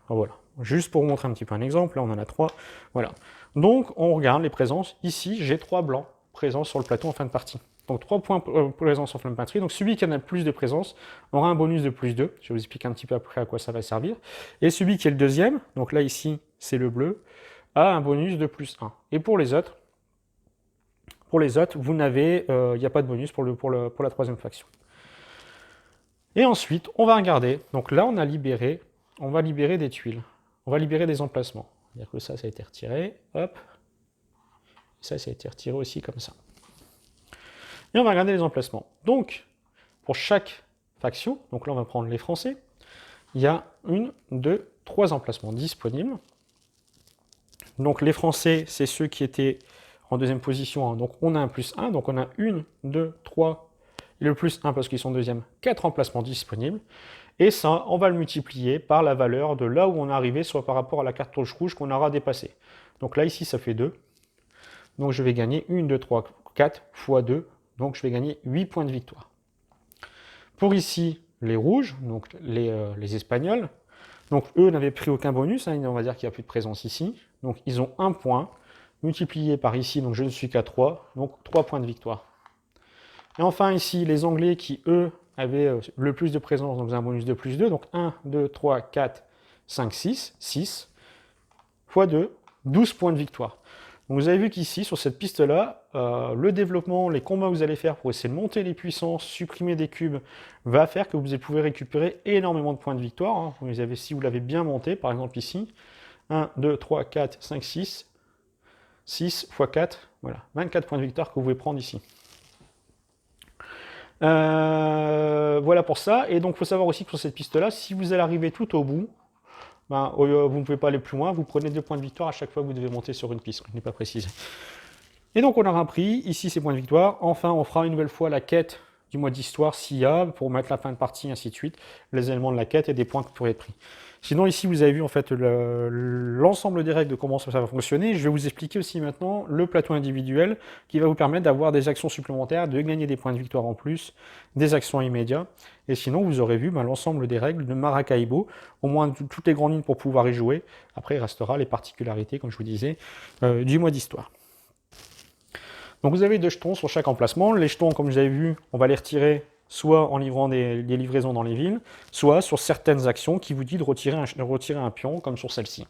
Voilà. Juste pour vous montrer un petit peu un exemple. Là, on en a 3. Voilà. Donc, on regarde les présences. Ici, j'ai 3 blancs présents sur le plateau en fin de partie. Donc 3 points présence en fin de partie. Donc celui qui en a le plus de présence aura un bonus de plus 2. Je vais vous expliquer un petit peu après à quoi ça va servir. Et celui qui est le deuxième, donc là ici c'est le bleu, a un bonus de plus 1. Et pour les autres, vous n'avez, il n'y a pas de bonus pour la troisième faction. Et ensuite, on va regarder. Donc là, on va libérer des tuiles. On va libérer des emplacements. C'est-à-dire que ça a été retiré. Hop. Ça a été retiré aussi comme ça. Et on va regarder les emplacements. Donc, pour chaque faction, donc là on va prendre les Français, il y a 1, 2, 3 emplacements disponibles. Donc les Français, c'est ceux qui étaient en deuxième position. Hein. Donc on a un plus 1, donc on a 1, 2, 3, et le plus 1 parce qu'ils sont deuxième, 4 emplacements disponibles. Et ça, on va le multiplier par la valeur de là où on est arrivé, soit par rapport à la cartouche rouge qu'on aura dépassée. Donc là, ici, ça fait 2. Donc je vais gagner 1, 2, 3, 4 fois 2. Donc je vais gagner 8 points de victoire. Pour ici, les rouges, donc les Espagnols, donc eux n'avaient pris aucun bonus, hein, on va dire qu'il n'y a plus de présence ici. Donc ils ont 1 point, multiplié par ici, donc je ne suis qu'à 3, donc 3 points de victoire. Et enfin ici, les Anglais qui, eux, avaient le plus de présence, donc un bonus de plus 2, donc 1, 2, 3, 4, 5, 6, 6, fois 2, 12 points de victoire. Donc vous avez vu qu'ici, sur cette piste-là, le développement, les combats que vous allez faire pour essayer de monter les puissances, supprimer des cubes, va faire que vous pouvez récupérer énormément de points de victoire. Hein. Vous avez, si vous l'avez bien monté, par exemple ici, 1, 2, 3, 4, 5, 6, 6 x 4, voilà, 24 points de victoire que vous pouvez prendre ici. Voilà pour ça. Et donc, il faut savoir aussi que sur cette piste-là, si vous allez arriver tout au bout, ben, vous ne pouvez pas aller plus loin, vous prenez 2 points de victoire à chaque fois que vous devez monter sur une piste, je n'ai pas précisé. Et donc on aura pris, ici ces points de victoire, enfin on fera une nouvelle fois la quête du mode histoire s'il y a, pour mettre la fin de partie, ainsi de suite, les éléments de la quête et des points qui pourraient être pris. Sinon ici vous avez vu en fait l'ensemble des règles de comment ça va fonctionner. Je vais vous expliquer aussi maintenant le plateau individuel qui va vous permettre d'avoir des actions supplémentaires, de gagner des points de victoire en plus, des actions immédiates. Et sinon vous aurez vu l'ensemble des règles de Maracaibo, au moins toutes les grandes lignes pour pouvoir y jouer. Après il restera les particularités, comme je vous disais, du mode histoire. Donc vous avez 2 jetons sur chaque emplacement. Les jetons, comme vous avez vu, on va les retirer soit en livrant des livraisons dans les villes, soit sur certaines actions qui vous disent de retirer un pion, comme sur celle-ci.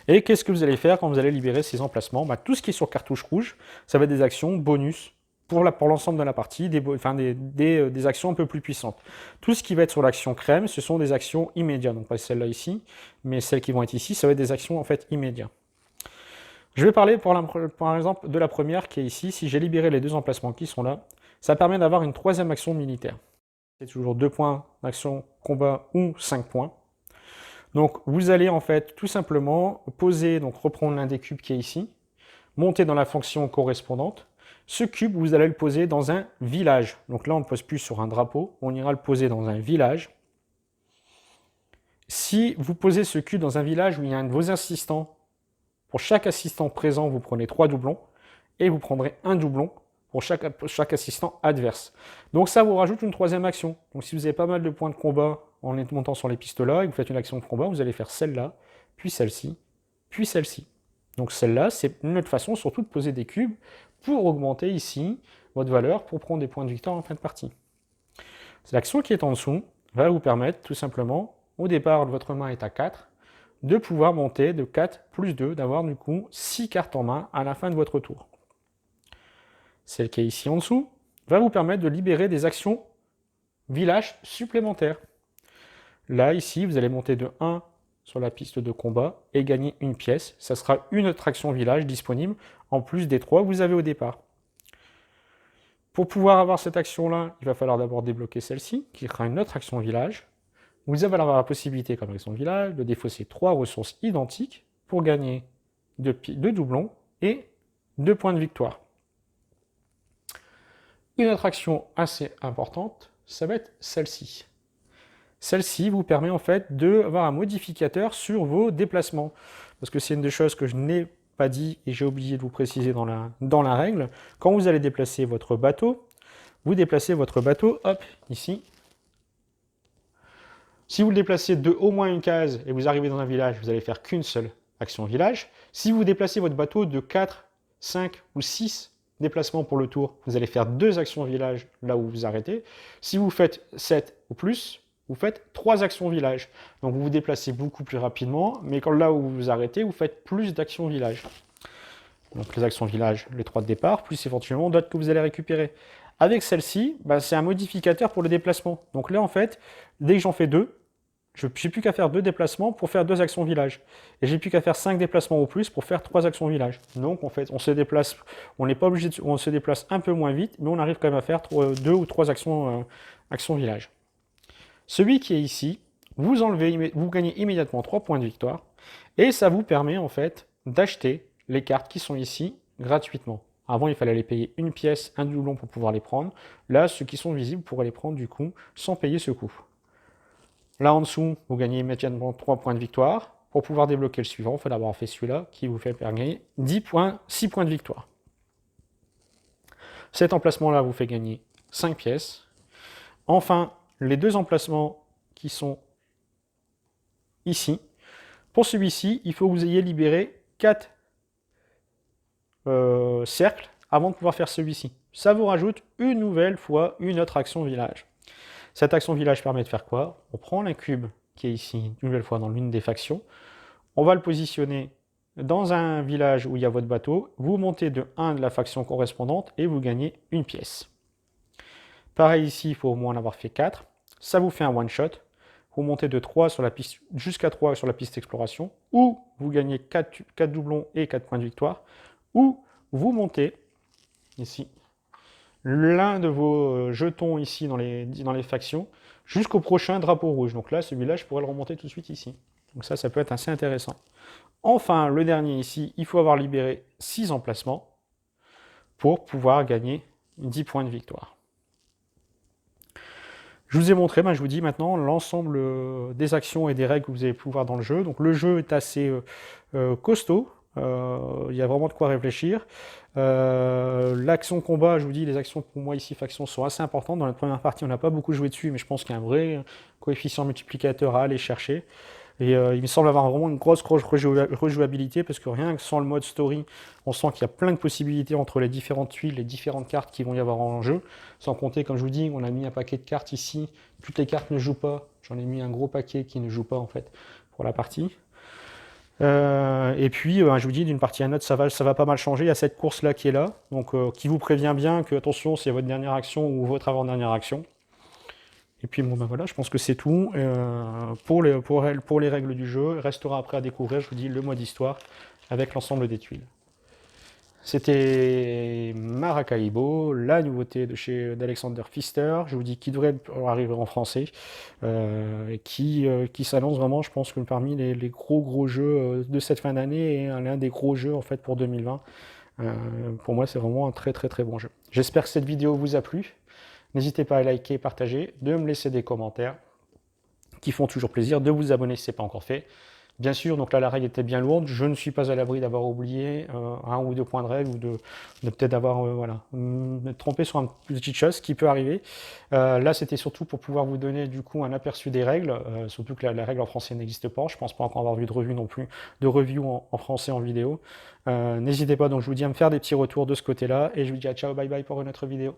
Et qu'est-ce que vous allez faire quand vous allez libérer ces emplacements? Tout ce qui est sur cartouche rouge, ça va être des actions bonus pour l'ensemble de la partie, des actions un peu plus puissantes. Tout ce qui va être sur l'action crème, ce sont des actions immédiates. Donc pas celle-là ici, mais celles qui vont être ici, ça va être des actions en fait immédiates. Je vais parler par exemple de la première qui est ici. Si j'ai libéré les 2 emplacements qui sont là, ça permet d'avoir une 3e action militaire. C'est toujours 2 points d'action combat ou 5 points. Donc vous allez en fait tout simplement poser, donc reprendre l'un des cubes qui est ici, monter dans la fonction correspondante. Ce cube, vous allez le poser dans un village. Donc là, on ne le pose plus sur un drapeau, on ira le poser dans un village. Si vous posez ce cube dans un village où il y a un de vos assistants, pour chaque assistant présent, vous prenez 3 doublons et vous prendrez un doublon pour chaque assistant adverse. Donc ça vous rajoute une 3e action. Donc si vous avez pas mal de points de combat en montant sur les pistes là et que vous faites une action de combat, vous allez faire celle-là, puis celle-ci, puis celle-ci. Donc celle-là, c'est une autre façon surtout de poser des cubes pour augmenter ici votre valeur pour prendre des points de victoire en fin de partie. L'action qui est en dessous va vous permettre tout simplement, au départ votre main est à 4, de pouvoir monter de 4 plus 2, d'avoir du coup 6 cartes en main à la fin de votre tour. Celle qui est ici en dessous va vous permettre de libérer des actions village supplémentaires. Là, ici, vous allez monter de 1 sur la piste de combat et gagner une pièce. Ça sera une autre action village disponible en plus des 3 que vous avez au départ. Pour pouvoir avoir cette action-là, il va falloir d'abord débloquer celle-ci, qui sera une autre action village. Vous allez avoir la possibilité, comme action village, de défausser 3 ressources identiques pour gagner 2 doublons et 2 points de victoire. Une autre action assez importante, ça va être celle-ci. Celle-ci vous permet en fait d'avoir un modificateur sur vos déplacements. Parce que c'est une des choses que je n'ai pas dit et j'ai oublié de vous préciser dans la règle. Quand vous allez déplacer votre bateau, vous déplacez votre bateau, hop, ici. Si vous le déplacez de au moins une case et vous arrivez dans un village, vous allez faire qu'une seule action village. Si vous déplacez votre bateau de 4, 5 ou 6 déplacements pour le tour, vous allez faire 2 actions village là où vous arrêtez. Si vous faites 7 ou plus, vous faites 3 actions village. Donc vous vous déplacez beaucoup plus rapidement, mais quand là où vous vous arrêtez, vous faites plus d'actions village. Donc les actions village, les 3 de départ, plus éventuellement d'autres que vous allez récupérer. Avec celle-ci, c'est un modificateur pour le déplacement. Donc là, en fait, dès que j'en fais 2, je n'ai plus qu'à faire 2 déplacements pour faire 2 actions village. Et j'ai plus qu'à faire 5 déplacements au plus pour faire 3 actions village. Donc en fait, on se déplace, on n'est pas obligé de, on se déplace un peu moins vite, mais on arrive quand même à faire 2 ou 3 actions, actions village. Celui qui est ici, vous enlevez, vous gagnez immédiatement 3 points de victoire. Et ça vous permet en fait d'acheter les cartes qui sont ici gratuitement. Avant, il fallait les payer une pièce, un doublon pour pouvoir les prendre. Là, ceux qui sont visibles pourraient les prendre du coup sans payer ce coût. Là en dessous, vous gagnez immédiatement 3 points de victoire. Pour pouvoir débloquer le suivant, il faut d'abord faire celui-là qui vous fait gagner 6 points de victoire. Cet emplacement-là vous fait gagner 5 pièces. Enfin, les 2 emplacements qui sont ici. Pour celui-ci, il faut que vous ayez libéré 4 cercles avant de pouvoir faire celui-ci. Ça vous rajoute une nouvelle fois une autre action village. Cette action village permet de faire quoi? On prend un cube qui est ici, une nouvelle fois dans l'une des factions. On va le positionner dans un village où il y a votre bateau. Vous montez de 1 de la faction correspondante et vous gagnez une pièce. Pareil ici, il faut au moins en avoir fait 4. Ça vous fait un one-shot. Vous montez de 3 sur la piste, jusqu'à 3 sur la piste d'exploration, ou vous gagnez 4 doublons et 4 points de victoire, ou vous montez ici l'un de vos jetons ici dans les factions jusqu'au prochain drapeau rouge. Donc là, celui-là, je pourrais le remonter tout de suite ici. Donc ça peut être assez intéressant. Enfin, le dernier ici, il faut avoir libéré 6 emplacements pour pouvoir gagner 10 points de victoire. Je vous ai montré, je vous dis maintenant l'ensemble des actions et des règles que vous avez pu voir dans le jeu. Donc le jeu est assez costaud. Il y a vraiment de quoi réfléchir. L'action combat, je vous dis, les actions pour moi ici, factions, sont assez importantes. Dans la première partie, on n'a pas beaucoup joué dessus, mais je pense qu'il y a un vrai coefficient multiplicateur à aller chercher. Et il me semble avoir vraiment une grosse rejouabilité, parce que rien que sans le mode story, on sent qu'il y a plein de possibilités entre les différentes tuiles, les différentes cartes qui vont y avoir en jeu. Sans compter, comme je vous dis, on a mis un paquet de cartes ici. Toutes les cartes ne jouent pas. J'en ai mis un gros paquet qui ne joue pas en fait pour la partie. Et puis, je vous dis, d'une partie à une autre, ça va pas mal changer. Il y a cette course-là qui est là, donc qui vous prévient bien que, attention, c'est votre dernière action ou votre avant-dernière action. Et puis, voilà, je pense que c'est tout. Pour les règles du jeu, il restera après à découvrir, je vous dis, le mode histoire avec l'ensemble des tuiles. C'était Maracaibo, la nouveauté d'Alexander Pfister, je vous dis qui devrait arriver en français, qui s'annonce vraiment, je pense que parmi les gros jeux de cette fin d'année et l'un des gros jeux en fait pour 2020. Pour moi, c'est vraiment un très bon jeu. J'espère que cette vidéo vous a plu. N'hésitez pas à liker, partager, de me laisser des commentaires qui font toujours plaisir, de vous abonner si ce n'est pas encore fait. Bien sûr, donc là la règle était bien lourde, je ne suis pas à l'abri d'avoir oublié 1 ou 2 points de règle ou de peut-être avoir me tromper sur une petite chose qui peut arriver. Là c'était surtout pour pouvoir vous donner du coup un aperçu des règles, surtout que la règle en français n'existe pas, je pense pas encore avoir vu de revue non plus, de review en français en vidéo. N'hésitez pas, donc je vous dis à me faire des petits retours de ce côté-là et je vous dis à ciao bye bye pour une autre vidéo.